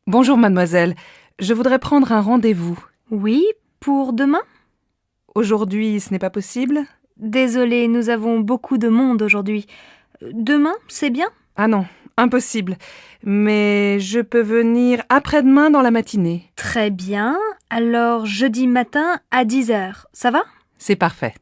Bonjour mademoiselle, je voudrais prendre un rendez-vous. Oui, pour demain? Aujourd'hui, ce n'est pas possible? Désolée, nous avons beaucoup de monde aujourd'hui. Demain, c'est bien? Ah non, impossible. Mais je peux venir après-demain dans la matinée. Très bien. Alors, jeudi matin à 10h, ça va? C'est parfait.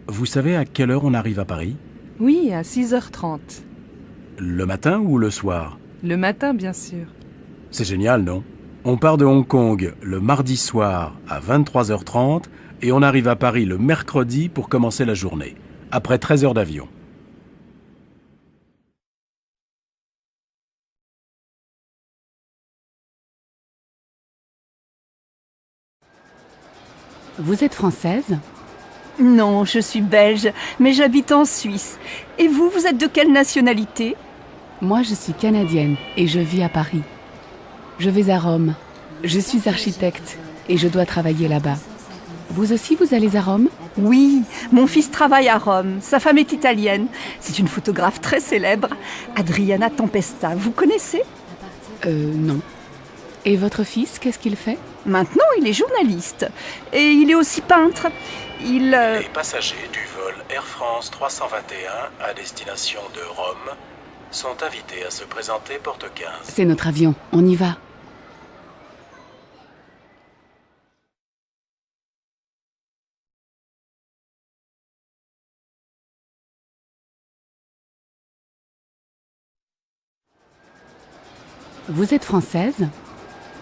Vous savez à quelle heure on arrive à Paris? Oui, à 6h30. Le matin ou le soir? Le matin, bien sûr. C'est génial, non? On part de Hong Kong le mardi soir à 23h30 et on arrive à Paris le mercredi pour commencer la journée, après 13 heures d'avion. Vous êtes française? Non, je suis belge, mais j'habite en Suisse. Et vous, vous êtes de quelle nationalité? Moi, je suis canadienne et je vis à Paris. Je vais à Rome. Je suis architecte et je dois travailler là-bas. Vous aussi, vous allez à Rome? Oui, mon fils travaille à Rome. Sa femme est italienne. C'est une photographe très célèbre, Adriana Tempesta. Vous connaissez? Non. Et votre fils, qu'est-ce qu'il fait? Maintenant, il est journaliste. Et il est aussi peintre. Les passagers du vol Air France 321 à destination de Rome sont invités à se présenter porte 15. C'est notre avion, on y va. Vous êtes française?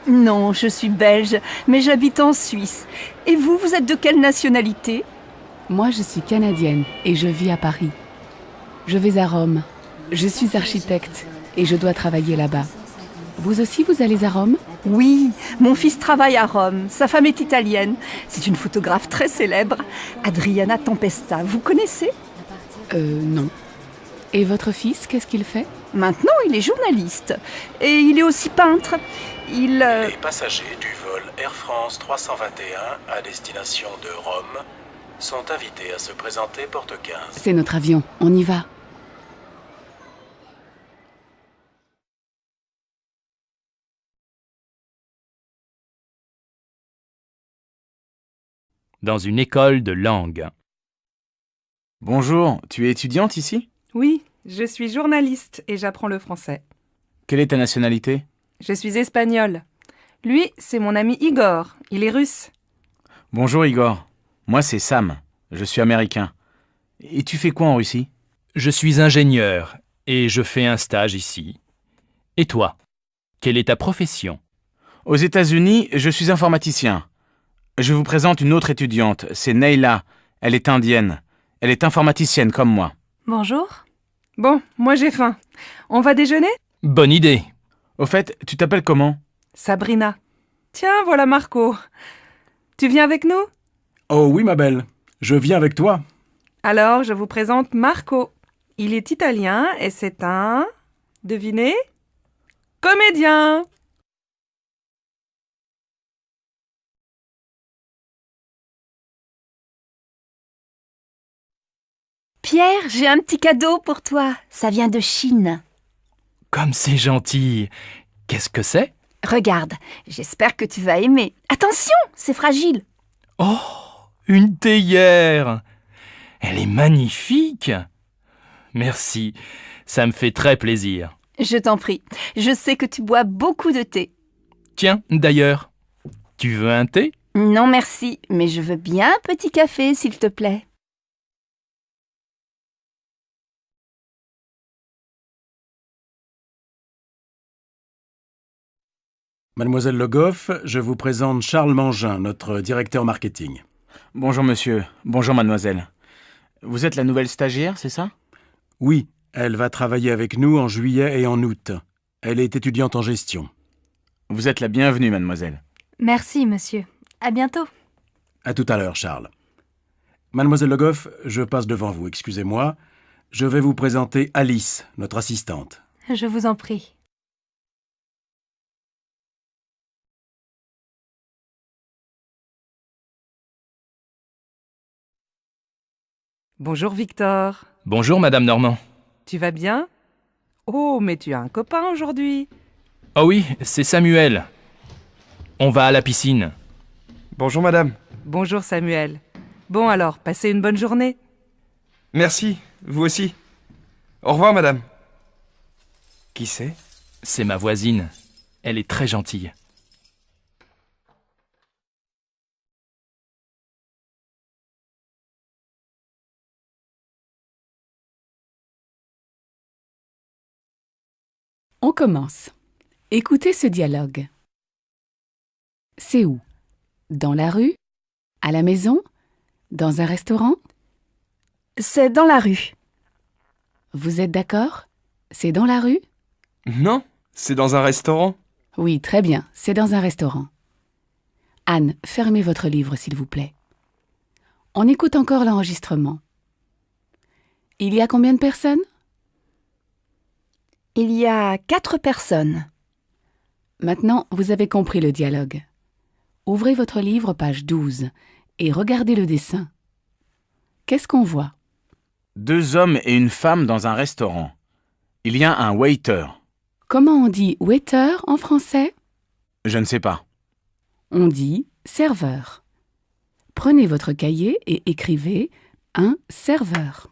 Non, je suis belge, mais j'habite en Suisse. Et vous, vous êtes de quelle nationalité? Moi, je suis canadienne et je vis à Paris. Je vais à Rome. Je suis architecte et je dois travailler là-bas. Vous aussi, vous allez à Rome? Oui, mon fils travaille à Rome. Sa femme est italienne. C'est une photographe très célèbre, Adriana Tempesta. Vous connaissez? Non. Et votre fils, qu'est-ce qu'il fait? Maintenant, il est journaliste. Et il est aussi peintre. Les passagers du vol Air France 321 à destination de Rome sont invités à se présenter porte 15. C'est notre avion, on y va. Dans une école de langue. Bonjour, tu es étudiante ici? Oui, je suis journaliste et j'apprends le français. Quelle est ta nationalité? Je suis espagnole. Lui, c'est mon ami Igor. Il est russe. Bonjour Igor. Moi c'est Sam. Je suis américain. Et tu fais quoi en Russie? Je suis ingénieur et je fais un stage ici. Et toi? Quelle est ta profession? Aux États-Unis, je suis informaticien. Je vous présente une autre étudiante, c'est Neila. Elle est indienne. Elle est informaticienne comme moi. Bonjour. Bon, moi j'ai faim. On va déjeuner? Bonne idée. Au fait, tu t'appelles comment? Sabrina. Tiens, voilà Marco. Tu viens avec nous? Oh oui, ma belle. Je viens avec toi. Alors, je vous présente Marco. Il est italien et c'est un... Devinez? Comédien! Pierre, j'ai un petit cadeau pour toi. Ça vient de Chine. Comme c'est gentil. Qu'est-ce que c'est? Regarde, j'espère que tu vas aimer. Attention, c'est fragile. Oh, une théière. Elle est magnifique. Merci, ça me fait très plaisir. Je t'en prie, je sais que tu bois beaucoup de thé. Tiens, d'ailleurs, tu veux un thé? Non merci, mais je veux bien un petit café, s'il te plaît. Mademoiselle Le Goff, je vous présente Charles Mangin, notre directeur marketing. Bonjour monsieur. Bonjour mademoiselle. Vous êtes la nouvelle stagiaire, c'est ça? Oui, elle va travailler avec nous en juillet et en août. Elle est étudiante en gestion. Vous êtes la bienvenue, mademoiselle. Merci, monsieur. À bientôt. À tout à l'heure, Charles. Mademoiselle Le Goff, je passe devant vous, excusez-moi. Je vais vous présenter Alice, notre assistante. Je vous en prie. Bonjour Victor. Bonjour, Madame Normand. Tu vas bien? Oh, mais tu as un copain aujourd'hui. Oh oui, c'est Samuel. On va à la piscine. Bonjour madame. Bonjour Samuel. Bon alors, passez une bonne journée. Merci, vous aussi. Au revoir madame. Qui c'est? C'est ma voisine. Elle est très gentille. On commence. Écoutez ce dialogue. C'est où? Dans la rue? À la maison? Dans un restaurant? C'est dans la rue. Vous êtes d'accord? C'est dans la rue? Non, c'est dans un restaurant. Oui, très bien, c'est dans un restaurant. Anne, fermez votre livre, s'il vous plaît. On écoute encore l'enregistrement. Il y a combien de personnes? Il y a 4 personnes. Maintenant, vous avez compris le dialogue. Ouvrez votre livre, page 12, et regardez le dessin. Qu'est-ce qu'on voit? 2 hommes et une femme dans un restaurant. Il y a un waiter. Comment on dit waiter en français? Je ne sais pas. On dit serveur. Prenez votre cahier et écrivez un serveur.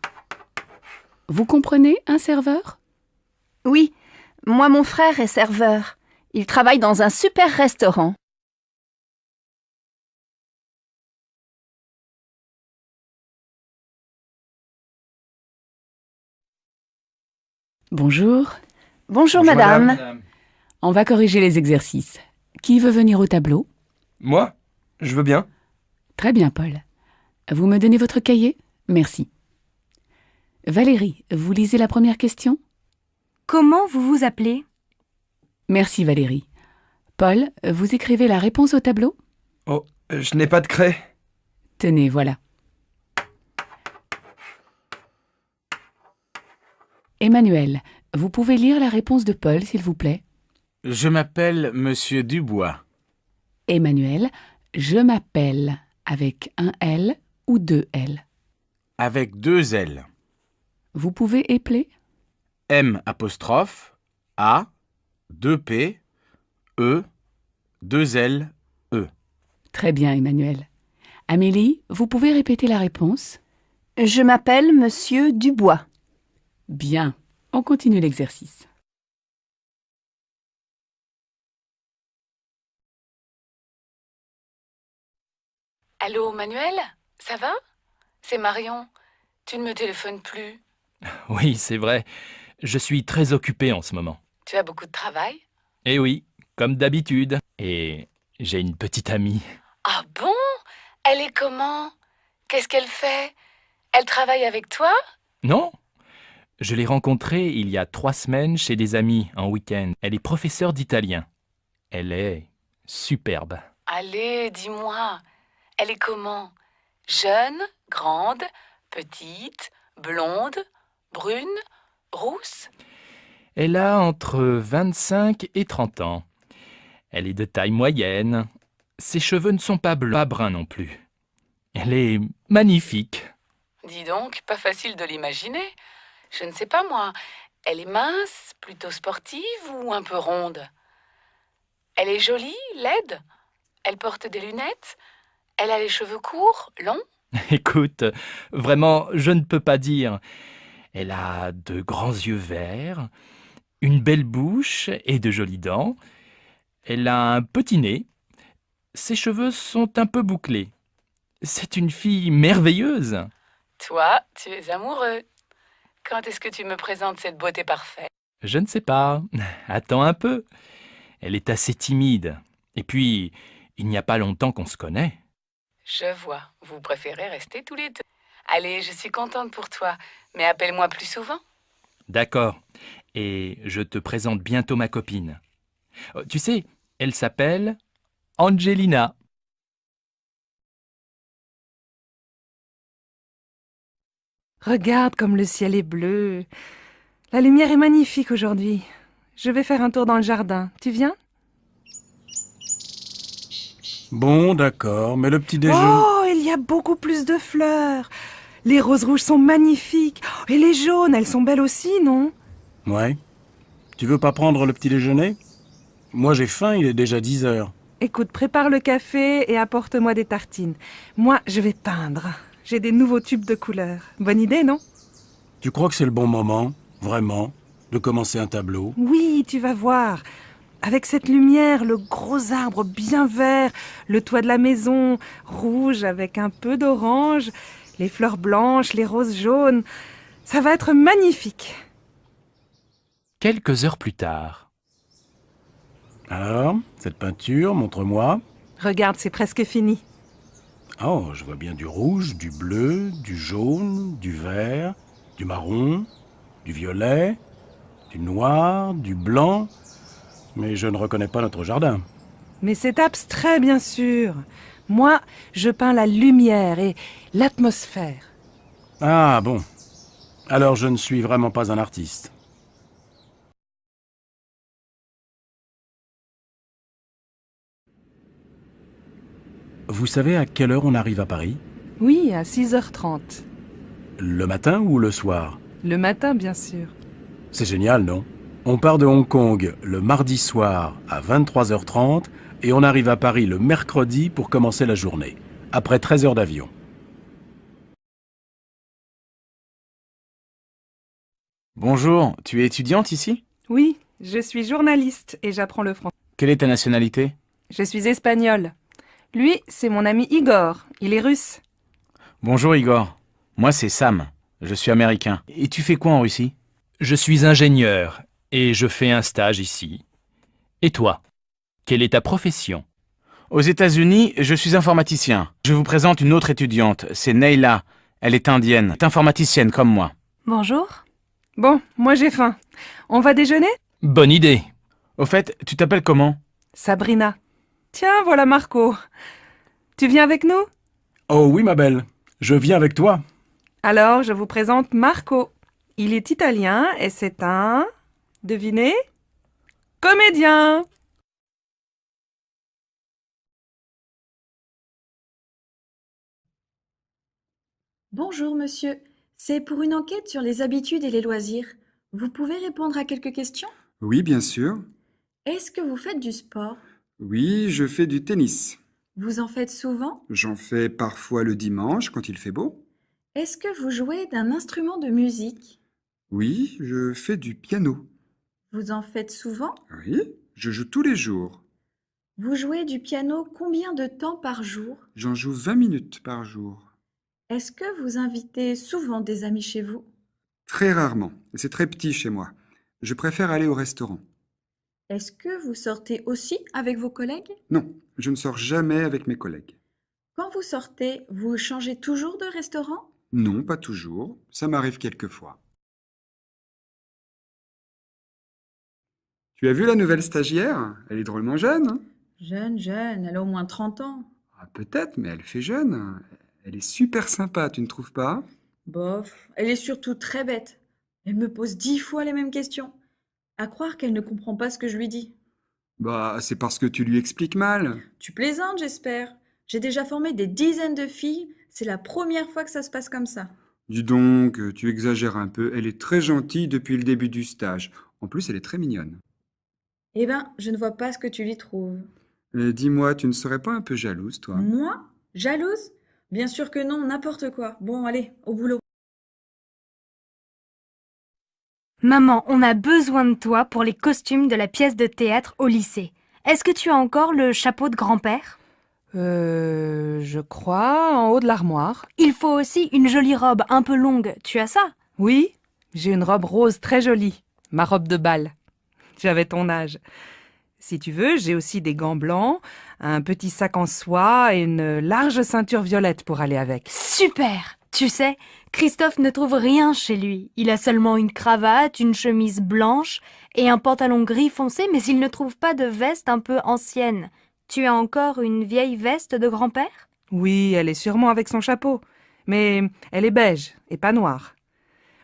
Vous comprenez un serveur? Oui, moi mon frère est serveur. Il travaille dans un super restaurant. Bonjour. Bonjour Bonjour, madame. madame. On va corriger les exercices. Qui veut venir au tableau? Moi? Je veux bien. Très bien, Paul. Vous me donnez votre cahier? Merci. Valérie, vous lisez la première question? Comment vous vous appelez? Merci, Valérie. Paul, vous écrivez la réponse au tableau? Oh, je n'ai pas de craie. Tenez, voilà. Emmanuel, vous pouvez lire la réponse de Paul, s'il vous plaît? Je m'appelle Monsieur Dubois. Emmanuel, je m'appelle avec un L ou deux L? Avec 2 L. Vous pouvez épeler? M apostrophe A 2 P E 2 L E. Très bien, Emmanuel. Amélie, vous pouvez répéter la réponse? Je m'appelle Monsieur Dubois. Bien, on continue l'exercice. Allô, Manuel? Ça va? C'est Marion. Tu ne me téléphones plus. Oui, c'est vrai. Je suis très occupé en ce moment. Tu as beaucoup de travail? Eh oui, comme d'habitude. Et j'ai une petite amie. Ah bon? Elle est comment? Qu'est-ce qu'elle fait? Elle travaille avec toi? Non? Je l'ai rencontrée il y a 3 semaines chez des amis en week-end. Elle est professeure d'italien. Elle est superbe. Allez, dis-moi. Elle est comment? Jeune, grande, petite, blonde, brune, rousse? Elle a entre 25 et 30 ans. Elle est de taille moyenne. Ses cheveux ne sont pas bleus, pas bruns non plus. Elle est magnifique. Dis donc, pas facile de l'imaginer. Je ne sais pas moi. Elle est mince, plutôt sportive ou un peu ronde? Elle est jolie, laide? Elle porte des lunettes? Elle a les cheveux courts, longs? Écoute, vraiment, je ne peux pas dire. Elle a de grands yeux verts, une belle bouche et de jolies dents. Elle a un petit nez. Ses cheveux sont un peu bouclés. C'est une fille merveilleuse. Toi, tu es amoureux. Quand est-ce que tu me présentes cette beauté parfaite? Je ne sais pas. Attends un peu. Elle est assez timide. Et puis, il n'y a pas longtemps qu'on se connaît. Je vois. Vous préférez rester tous les deux. Allez, je suis contente pour toi. Mais appelle-moi plus souvent. D'accord. Et je te présente bientôt ma copine. Tu sais, elle s'appelle Angelina. Regarde comme le ciel est bleu. La lumière est magnifique aujourd'hui. Je vais faire un tour dans le jardin. Tu viens? Bon, d'accord, mais le petit déjeuner... Oh, il y a beaucoup plus de fleurs. Les roses rouges sont magnifiques. Et les jaunes, elles sont belles aussi, non? Ouais. Tu veux pas prendre le petit déjeuner? Moi j'ai faim, il est déjà 10 heures. Écoute, prépare le café et apporte-moi des tartines. Moi, je vais peindre. J'ai des nouveaux tubes de couleurs. Bonne idée, non? Tu crois que c'est le bon moment, vraiment, de commencer un tableau? Oui, tu vas voir. Avec cette lumière, le gros arbre bien vert, le toit de la maison, rouge avec un peu d'orange, les fleurs blanches, les roses jaunes. Ça va être magnifique. Quelques heures plus tard. Alors, cette peinture, montre-moi. Regarde, c'est presque fini. Oh, je vois bien du rouge, du bleu, du jaune, du vert, du marron, du violet, du noir, du blanc. Mais je ne reconnais pas notre jardin. Mais c'est abstrait, bien sûr. Moi, je peins la lumière et l'atmosphère. Ah bon. Alors je ne suis vraiment pas un artiste. Vous savez à quelle heure on arrive à Paris? Oui, à 6h30. Le matin ou le soir? Le matin, bien sûr. C'est génial, non? On part de Hong Kong le mardi soir à 23h30 et on arrive à Paris le mercredi pour commencer la journée, après 13 heures d'avion. Bonjour, tu es étudiante ici? Oui, je suis journaliste et j'apprends le français. Quelle est ta nationalité? Je suis espagnole. Lui, c'est mon ami Igor. Il est russe. Bonjour Igor. Moi c'est Sam. Je suis américain. Et tu fais quoi en Russie? Je suis ingénieur et je fais un stage ici. Et toi? Quelle est ta profession? Aux États-Unis, je suis informaticien. Je vous présente une autre étudiante, c'est Neila. Elle est indienne, est informaticienne comme moi. Bonjour. Bon, moi j'ai faim. On va déjeuner? Bonne idée. Au fait, tu t'appelles comment? Sabrina. Tiens, voilà Marco. Tu viens avec nous? Oh oui, ma belle. Je viens avec toi. Alors, je vous présente Marco. Il est italien et c'est un... Devinez? Comédien! Bonjour monsieur, c'est pour une enquête sur les habitudes et les loisirs. Vous pouvez répondre à quelques questions? Oui, bien sûr. Est-ce que vous faites du sport? Oui, je fais du tennis. Vous en faites souvent? J'en fais parfois le dimanche quand il fait beau. Est-ce que vous jouez d'un instrument de musique? Oui, je fais du piano. Vous en faites souvent? Oui, je joue tous les jours. Vous jouez du piano combien de temps par jour? J'en joue 20 minutes par jour. Est-ce que vous invitez souvent des amis chez vous? Très rarement. C'est très petit chez moi. Je préfère aller au restaurant. Est-ce que vous sortez aussi avec vos collègues? Non, je ne sors jamais avec mes collègues. Quand vous sortez, vous changez toujours de restaurant? Non, pas toujours. Ça m'arrive quelquefois. Tu as vu la nouvelle stagiaire? Elle est drôlement jeune, hein? Jeune, elle a au moins 30 ans. Ah, peut-être, mais elle fait jeune. Elle est super sympa, tu ne trouves pas? Bof, elle est surtout très bête. Elle me pose 10 fois les mêmes questions. À croire qu'elle ne comprend pas ce que je lui dis. Bah, c'est parce que tu lui expliques mal. Tu plaisantes, j'espère. J'ai déjà formé des dizaines de filles. C'est la première fois que ça se passe comme ça. Dis donc, tu exagères un peu. Elle est très gentille depuis le début du stage. En plus, elle est très mignonne. Eh ben, je ne vois pas ce que tu lui trouves. Dis-moi, tu ne serais pas un peu jalouse, toi? Moi? Jalouse? Bien sûr que non, n'importe quoi. Bon, allez, au boulot. Maman, on a besoin de toi pour les costumes de la pièce de théâtre au lycée. Est-ce que tu as encore le chapeau de grand-père? Je crois, en haut de l'armoire. Il faut aussi une jolie robe un peu longue. Tu as ça? Oui, j'ai une robe rose très jolie. Ma robe de bal. J'avais ton âge. Si tu veux, j'ai aussi des gants blancs, un petit sac en soie et une large ceinture violette pour aller avec. Super! Tu sais, Christophe ne trouve rien chez lui. Il a seulement une cravate, une chemise blanche et un pantalon gris foncé, mais il ne trouve pas de veste un peu ancienne. Tu as encore une vieille veste de grand-père? Oui, elle est sûrement avec son chapeau. Mais elle est beige et pas noire.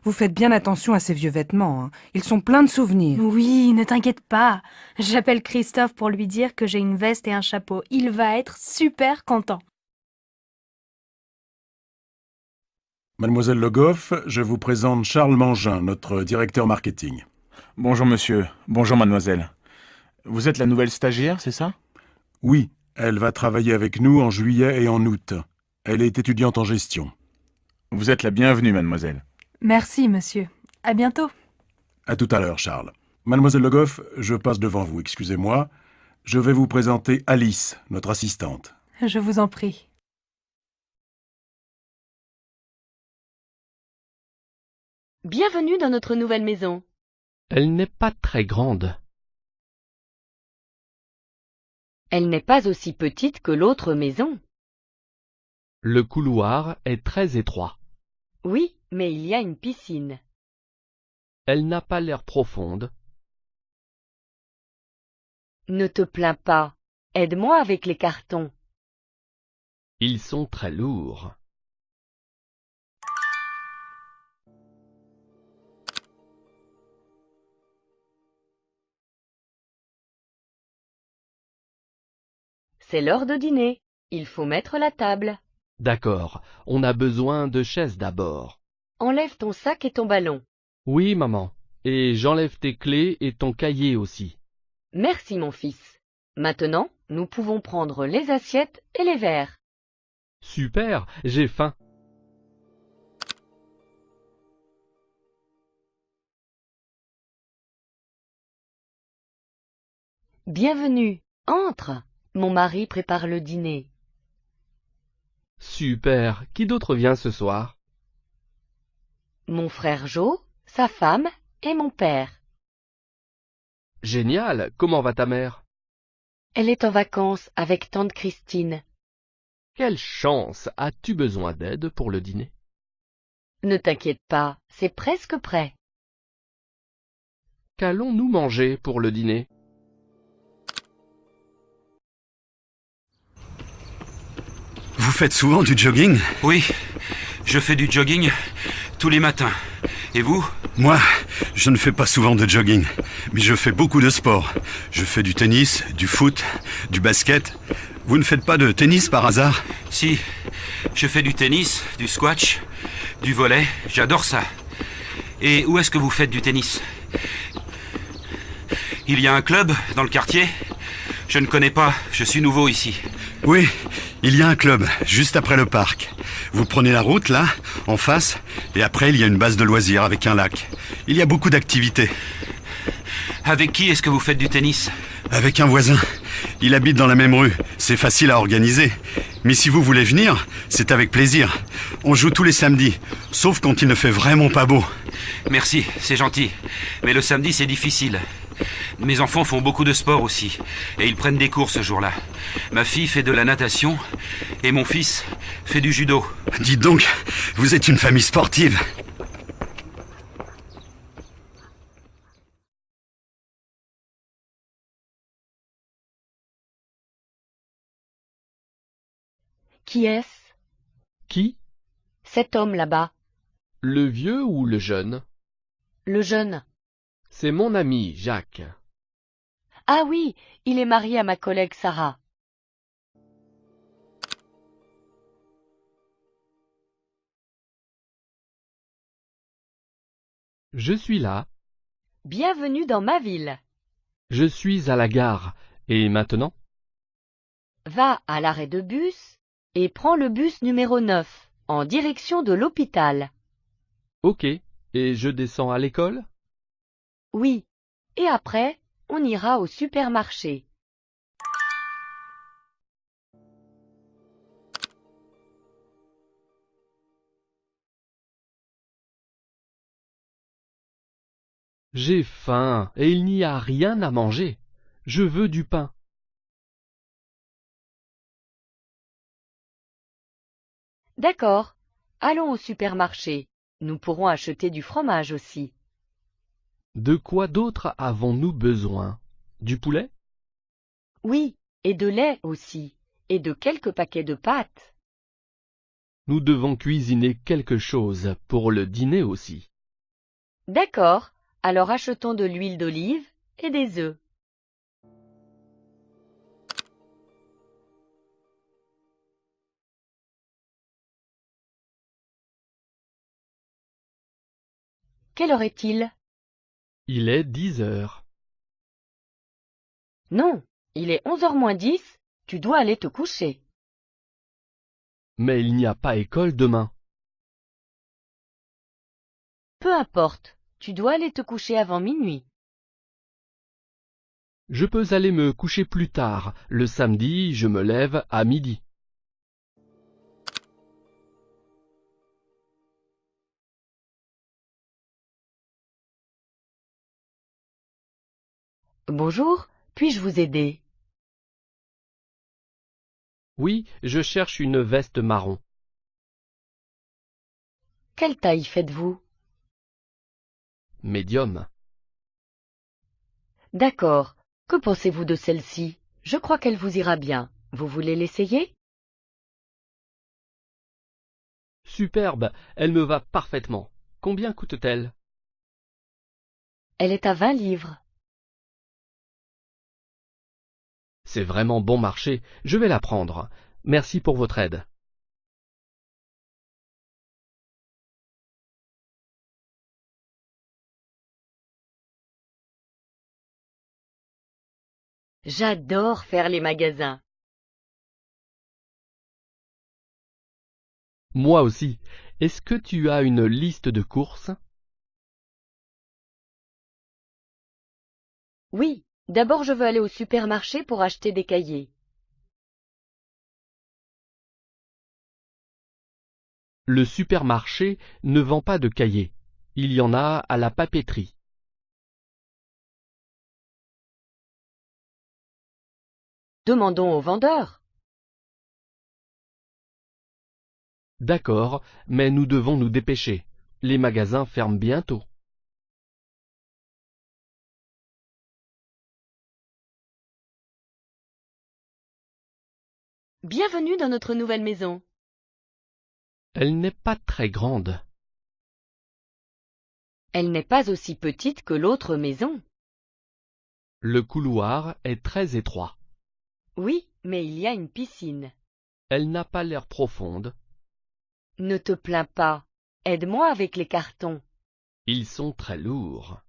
Vous faites bien attention à ces vieux vêtements, hein. Ils sont pleins de souvenirs. Oui, ne t'inquiète pas. J'appelle Christophe pour lui dire que j'ai une veste et un chapeau. Il va être super content. Mademoiselle Le Goff, je vous présente Charles Mangin, notre directeur marketing. Bonjour monsieur, bonjour mademoiselle. Vous êtes la nouvelle stagiaire, c'est ça? Oui, elle va travailler avec nous en juillet et en août. Elle est étudiante en gestion. Vous êtes la bienvenue, mademoiselle. Merci, monsieur. À bientôt. À tout à l'heure, Charles. Mademoiselle Le Goff, je passe devant vous, excusez-moi. Je vais vous présenter Alice, notre assistante. Je vous en prie. Bienvenue dans notre nouvelle maison. Elle n'est pas très grande. Elle n'est pas aussi petite que l'autre maison. Le couloir est très étroit. Oui, mais il y a une piscine. Elle n'a pas l'air profonde. Ne te plains pas. Aide-moi avec les cartons. Ils sont très lourds. C'est l'heure de dîner. Il faut mettre la table. D'accord, on a besoin de chaises d'abord. Enlève ton sac et ton ballon. Oui, maman. Et j'enlève tes clés et ton cahier aussi. Merci, mon fils. Maintenant, nous pouvons prendre les assiettes et les verres. Super, j'ai faim. Bienvenue. Entre. Mon mari prépare le dîner. Super, qui d'autre vient ce soir? Mon frère Jo, sa femme et mon père. Génial, comment va ta mère? Elle est en vacances avec tante Christine. Quelle chance! As-tu besoin d'aide pour le dîner? Ne t'inquiète pas, c'est presque prêt. Qu'allons-nous manger pour le dîner? Vous faites souvent du jogging? Oui, je fais du jogging tous les matins. Et vous? Moi, je ne fais pas souvent de jogging, mais je fais beaucoup de sport. Je fais du tennis, du foot, du basket. Vous ne faites pas de tennis par hasard? Si, je fais du tennis, du squash, du volley, j'adore ça. Et où est-ce que vous faites du tennis? Il y a un club dans le quartier? Je ne connais pas, je suis nouveau ici. Oui, il y a un club, juste après le parc. Vous prenez la route, là, en face, et après il y a une base de loisirs avec un lac. Il y a beaucoup d'activités. Avec qui est-ce que vous faites du tennis? Avec un voisin. Il habite dans la même rue, c'est facile à organiser. Mais si vous voulez venir, c'est avec plaisir. On joue tous les samedis, sauf quand il ne fait vraiment pas beau. Merci, c'est gentil. Mais le samedi, c'est difficile. Mes enfants font beaucoup de sport aussi, et ils prennent des cours ce jour-là. Ma fille fait de la natation, et mon fils fait du judo. Dites donc, vous êtes une famille sportive. Qui est-ce? Qui? Cet homme là-bas. Le vieux ou le jeune? Le jeune. C'est mon ami, Jacques. Ah oui, il est marié à ma collègue Sarah. Je suis là. Bienvenue dans ma ville. Je suis à la gare. Et maintenant? Va à l'arrêt de bus et prends le bus numéro 9 en direction de l'hôpital. Ok. Et je descends à l'école? Oui. Et après, on ira au supermarché. J'ai faim et il n'y a rien à manger. Je veux du pain. D'accord. Allons au supermarché. Nous pourrons acheter du fromage aussi. De quoi d'autre avons-nous besoin? Du poulet? Oui, et de lait aussi, et de quelques paquets de pâtes. Nous devons cuisiner quelque chose pour le dîner aussi. D'accord, alors achetons de l'huile d'olive et des œufs. Quelle heure est-il? Il est 10 heures. Non, il est 11h moins 10, tu dois aller te coucher. Mais il n'y a pas école demain. Peu importe, tu dois aller te coucher avant minuit. Je peux aller me coucher plus tard. Le samedi, je me lève à midi. Bonjour, puis-je vous aider? Oui, je cherche une veste marron. Quelle taille faites-vous? Médium. D'accord. Que pensez-vous de celle-ci? Je crois qu'elle vous ira bien. Vous voulez l'essayer? Superbe, elle me va parfaitement. Combien coûte-t-elle? Elle est à 20 livres. C'est vraiment bon marché, je vais la prendre. Merci pour votre aide. J'adore faire les magasins. Moi aussi. Est-ce que tu as une liste de courses? Oui, d'abord je veux aller au supermarché pour acheter des cahiers. Le supermarché ne vend pas de cahiers. Il y en a à la papeterie. Demandons au vendeur. D'accord, mais nous devons nous dépêcher. Les magasins ferment bientôt. Bienvenue dans notre nouvelle maison. Elle n'est pas très grande. Elle n'est pas aussi petite que l'autre maison. Le couloir est très étroit. Oui, mais il y a une piscine. Elle n'a pas l'air profonde. Ne te plains pas. Aide-moi avec les cartons. Ils sont très lourds.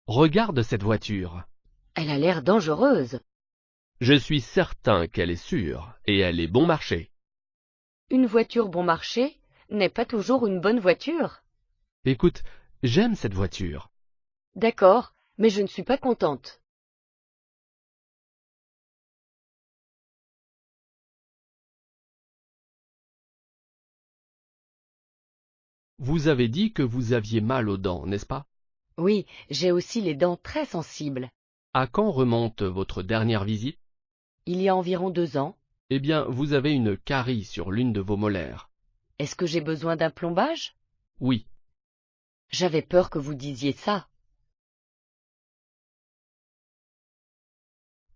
Regarde cette voiture. Elle a l'air dangereuse. Je suis certain qu'elle est sûre et elle est bon marché. Une voiture bon marché n'est pas toujours une bonne voiture. Écoute, j'aime cette voiture. D'accord, mais je ne suis pas contente. Vous avez dit que vous aviez mal aux dents, n'est-ce pas? Oui, j'ai aussi les dents très sensibles. À quand remonte votre dernière visite? Il y a environ 2 ans. Eh bien, vous avez une carie sur l'une de vos molaires. Est-ce que j'ai besoin d'un plombage? Oui. J'avais peur que vous disiez ça.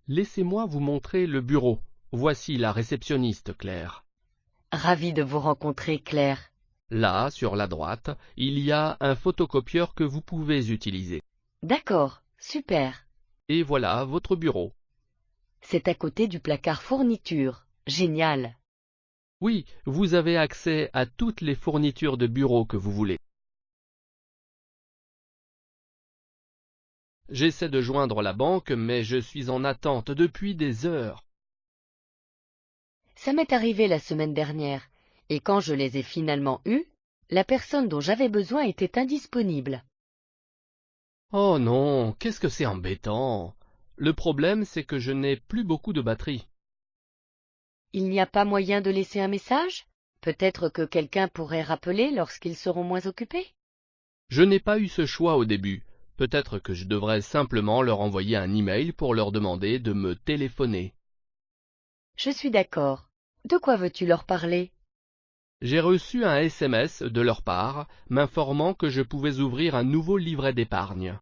Laissez-moi vous montrer le bureau. Voici la réceptionniste, Claire. Ravie de vous rencontrer, Claire. Là, sur la droite, il y a un photocopieur que vous pouvez utiliser. D'accord, super. Et voilà votre bureau. C'est à côté du placard fourniture. Génial. Oui, vous avez accès à toutes les fournitures de bureau que vous voulez. J'essaie de joindre la banque, mais je suis en attente depuis des heures. Ça m'est arrivé la semaine dernière, et quand je les ai finalement eus, la personne dont j'avais besoin était indisponible. Oh non, qu'est-ce que c'est embêtant. Le problème, c'est que je n'ai plus beaucoup de batterie. Il n'y a pas moyen de laisser un message? Peut-être que quelqu'un pourrait rappeler lorsqu'ils seront moins occupés? Je n'ai pas eu ce choix au début. Peut-être que je devrais simplement leur envoyer un email pour leur demander de me téléphoner. Je suis d'accord. De quoi veux-tu leur parler? J'ai reçu un SMS de leur part m'informant que je pouvais ouvrir un nouveau livret d'épargne.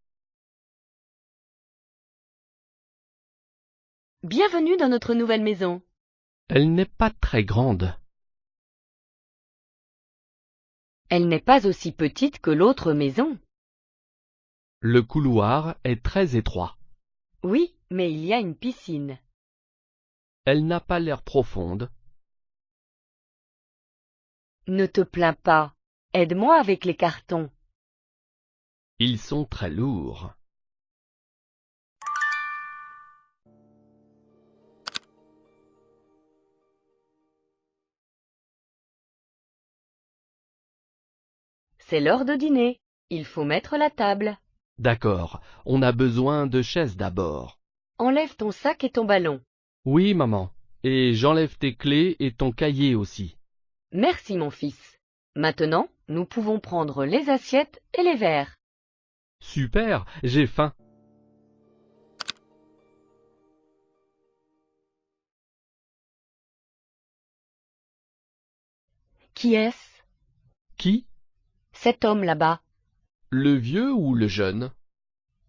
Bienvenue dans notre nouvelle maison. Elle n'est pas très grande. Elle n'est pas aussi petite que l'autre maison. Le couloir est très étroit. Oui, mais il y a une piscine. Elle n'a pas l'air profonde. Ne te plains pas. Aide-moi avec les cartons. Ils sont très lourds. C'est l'heure de dîner. Il faut mettre la table. D'accord, on a besoin de chaises d'abord. Enlève ton sac et ton ballon. Oui, maman. Et j'enlève tes clés et ton cahier aussi. Merci, mon fils. Maintenant, nous pouvons prendre les assiettes et les verres. Super, j'ai faim. Qui est-ce? Qui? Cet homme là-bas. Le vieux ou le jeune?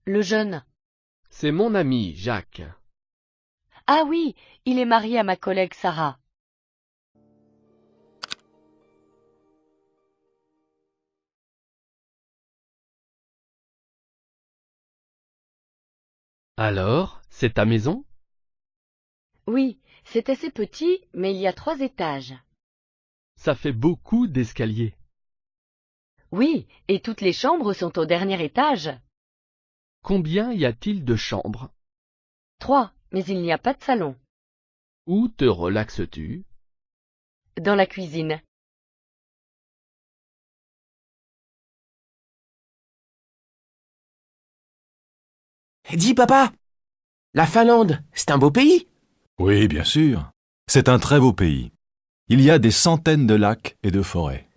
Le jeune. C'est mon ami, Jacques. Ah oui, il est marié à ma collègue Sarah. Alors, c'est ta maison? Oui, c'est assez petit, mais il y a 3 étages. Ça fait beaucoup d'escaliers. Oui, et toutes les chambres sont au dernier étage. Combien y a-t-il de chambres? 3, mais il n'y a pas de salon. Où te relaxes-tu? Dans la cuisine. Dis, papa, la Finlande, c'est un beau pays? Oui, bien sûr. C'est un très beau pays. Il y a des centaines de lacs et de forêts.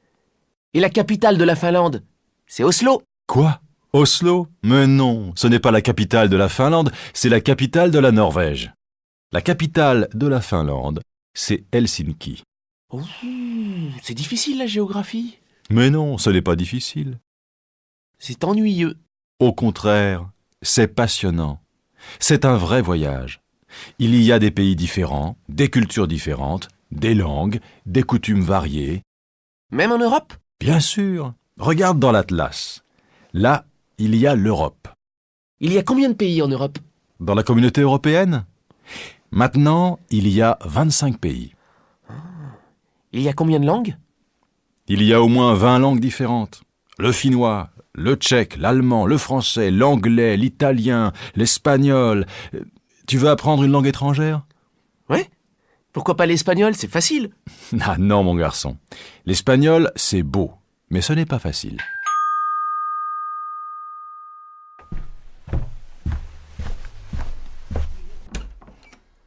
Et la capitale de la Finlande? C'est Oslo. Quoi? Oslo? Mais non, ce n'est pas la capitale de la Finlande, c'est la capitale de la Norvège. La capitale de la Finlande, c'est Helsinki. Ouh, c'est difficile la géographie. Mais non, ce n'est pas difficile. C'est ennuyeux. Au contraire, c'est passionnant. C'est un vrai voyage. Il y a des pays différents, des cultures différentes, des langues, des coutumes variées. Même en Europe? Bien sûr. Regarde dans l'Atlas. Là, il y a l'Europe. Il y a combien de pays en Europe? Dans la communauté européenne? Maintenant, il y a 25 pays. Il y a combien de langues? Il y a au moins 20 langues différentes. Le finnois, le tchèque, l'allemand, le français, l'anglais, l'italien, l'espagnol. Tu veux apprendre une langue étrangère? Ouais. Pourquoi pas l'espagnol? C'est facile. Ah non, mon garçon. L'espagnol, c'est beau, mais ce n'est pas facile.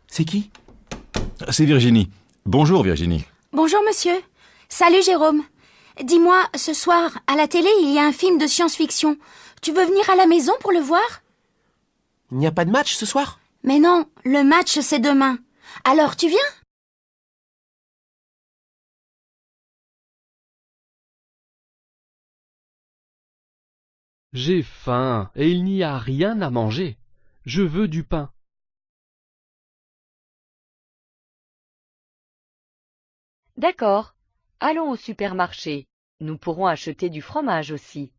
C'est qui? C'est Virginie. Bonjour, Virginie. Bonjour, monsieur. Salut, Jérôme. Dis-moi, ce soir, à la télé, il y a un film de science-fiction. Tu veux venir à la maison pour le voir? Il n'y a pas de match ce soir? Mais non, le match, c'est demain. Alors, tu viens? J'ai faim et il n'y a rien à manger. Je veux du pain. D'accord. Allons au supermarché. Nous pourrons acheter du fromage aussi.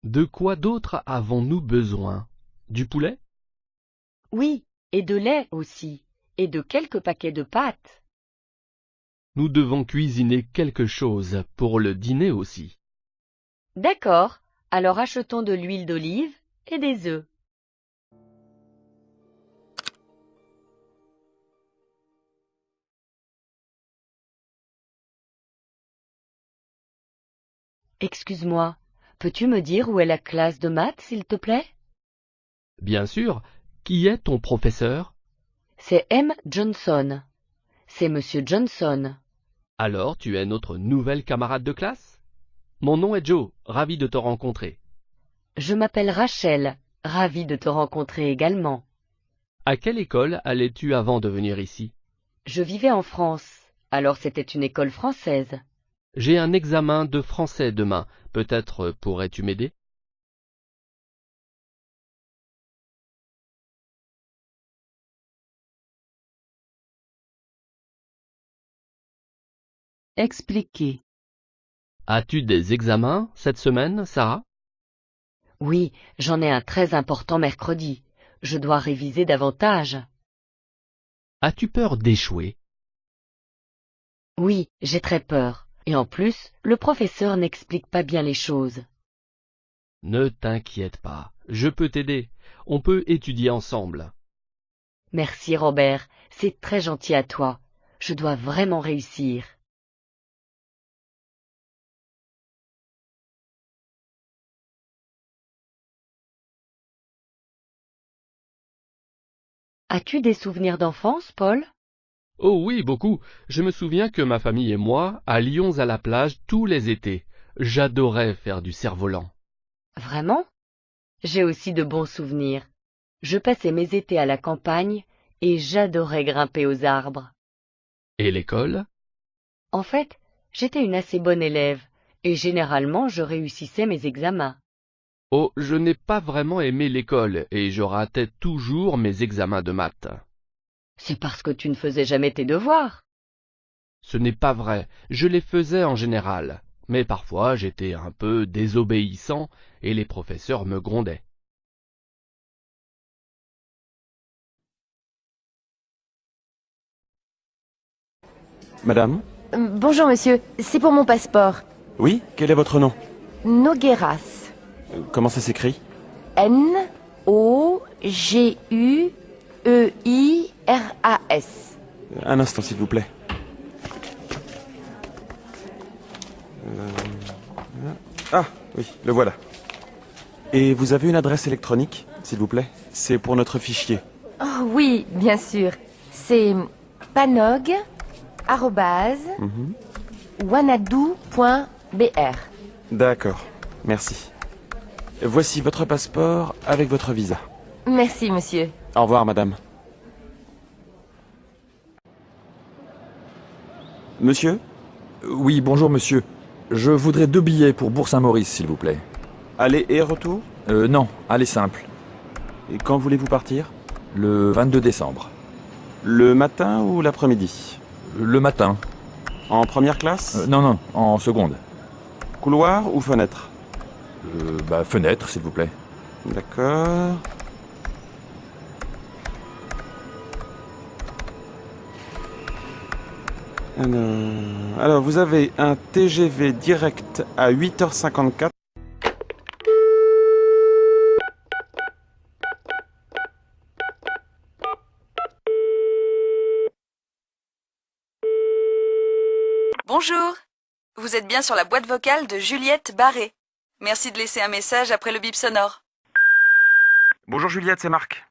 De quoi d'autre avons-nous besoin? Du poulet? Oui, et de lait aussi, et de quelques paquets de pâtes. Nous devons cuisiner quelque chose pour le dîner aussi. D'accord. Alors achetons de l'huile d'olive et des œufs. Excuse-moi, peux-tu me dire où est la classe de maths, s'il te plaît? Bien sûr. Qui est ton professeur? C'est M. Johnson. C'est Monsieur Johnson. Alors tu es notre nouvelle camarade de classe? Mon nom est Joe, ravi de te rencontrer. Je m'appelle Rachel, ravie de te rencontrer également. À quelle école allais-tu avant de venir ici? Je vivais en France, alors c'était une école française. J'ai un examen de français demain. Peut-être pourrais-tu m'aider? Expliquer. As-tu des examens cette semaine, Sarah? Oui, j'en ai un très important mercredi. Je dois réviser davantage. As-tu peur d'échouer? Oui, j'ai très peur. Et en plus, le professeur n'explique pas bien les choses. Ne t'inquiète pas, je peux t'aider. On peut étudier ensemble. Merci Robert, c'est très gentil à toi. Je dois vraiment réussir. As-tu des souvenirs d'enfance, Paul? Oh oui, beaucoup. Je me souviens que ma famille et moi allions à la plage tous les étés. J'adorais faire du cerf-volant. Vraiment? J'ai aussi de bons souvenirs. Je passais mes étés à la campagne et j'adorais grimper aux arbres. Et l'école? En fait, j'étais une assez bonne élève et généralement je réussissais mes examens. Oh, je n'ai pas vraiment aimé l'école et je ratais toujours mes examens de maths. C'est parce que tu ne faisais jamais tes devoirs. Ce n'est pas vrai, je les faisais en général, mais parfois j'étais un peu désobéissant et les professeurs me grondaient. Madame? Bonjour monsieur, c'est pour mon passeport. Oui, quel est votre nom? Nogueras. Comment ça s'écrit? N-O-G-U-E-I-R-A-S. Un instant, s'il vous plaît. Ah, oui, le voilà. Et vous avez une adresse électronique, s'il vous plaît? C'est pour notre fichier. Oh oui, bien sûr. C'est panog@wanadoo.org. BR. D'accord, merci. Voici votre passeport avec votre visa. Merci, monsieur. Au revoir, madame. Monsieur? Oui, bonjour monsieur. Je voudrais 2 billets pour Bourg-Saint-Maurice, s'il vous plaît. Aller et retour? Non, aller simple. Et quand voulez-vous partir? Le 22 décembre. Le matin ou l'après-midi? Le matin. En première classe? Non, en seconde. Couloir ou fenêtre? Fenêtre, s'il vous plaît. D'accord. Alors, vous avez un TGV direct à 8h54. Bonjour, vous êtes bien sur la boîte vocale de Juliette Barré. Merci de laisser un message après le bip sonore. Bonjour Juliette, c'est Marc.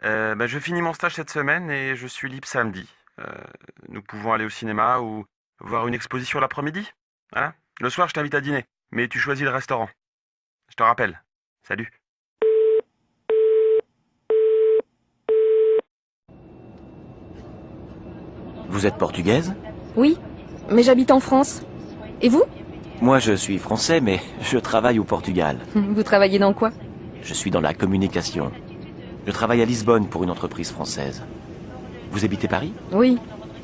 Je finis mon stage cette semaine et je suis libre samedi. Nous pouvons aller au cinéma ou voir une exposition l'après-midi. Hein? Le soir, je t'invite à dîner, mais tu choisis le restaurant. Je te rappelle. Salut. Vous êtes portugaise? Oui, mais j'habite en France. Et vous? Moi, je suis français, mais je travaille au Portugal. Vous travaillez dans quoi? Je suis dans la communication. Je travaille à Lisbonne pour une entreprise française. Vous habitez Paris? Oui,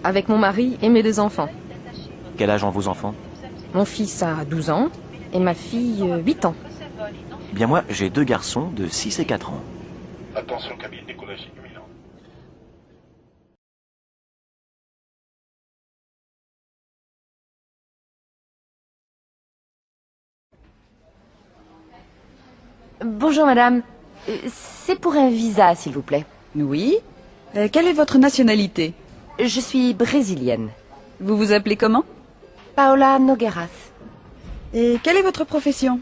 avec mon mari et mes 2 enfants. Quel âge ont vos enfants? Mon fils a 12 ans et ma fille 8 ans. Bien moi, j'ai 2 garçons de 6 et 4 ans. Attention, cabine décollage imminent. Bonjour madame. C'est pour un visa, s'il vous plaît. Oui. Quelle est votre nationalité? Je suis brésilienne. Vous vous appelez comment? Paola Nogueras. Et quelle est votre profession?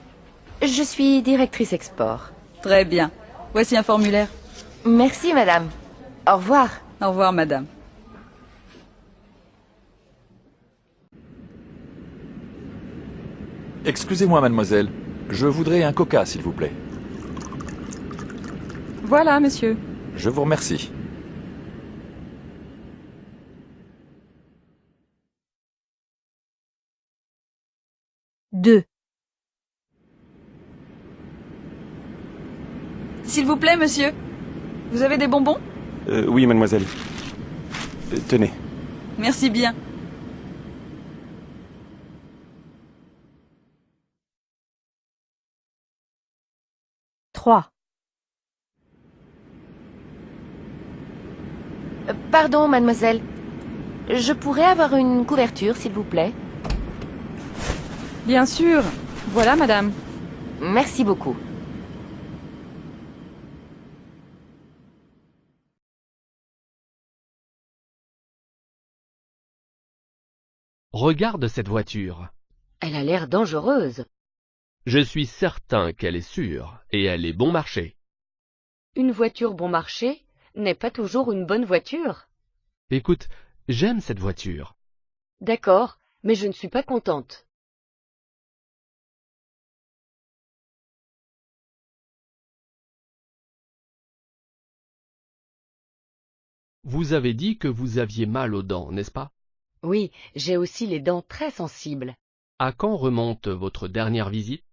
Je suis directrice export. Très bien. Voici un formulaire. Merci madame. Au revoir. Au revoir madame. Excusez-moi, mademoiselle. Je voudrais un coca, s'il vous plaît. Voilà, monsieur. Je vous remercie. Deux. S'il vous plaît, monsieur. Vous avez des bonbons? Oui, mademoiselle. Tenez. Merci bien. Trois. Pardon, mademoiselle. Je pourrais avoir une couverture, s'il vous plaît? Bien sûr. Voilà, madame. Merci beaucoup. Regarde cette voiture. Elle a l'air dangereuse. Je suis certain qu'elle est sûre, et elle est bon marché. Une voiture bon marché n'est pas toujours une bonne voiture. Écoute, j'aime cette voiture. D'accord, mais je ne suis pas contente. Vous avez dit que vous aviez mal aux dents, n'est-ce pas? Oui, j'ai aussi les dents très sensibles. À quand remonte votre dernière visite?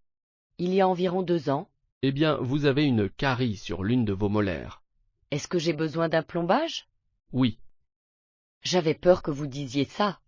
Il y a environ 2 ans. Eh bien, vous avez une carie sur l'une de vos molaires. Est-ce que j'ai besoin d'un plombage? Oui. J'avais peur que vous disiez ça.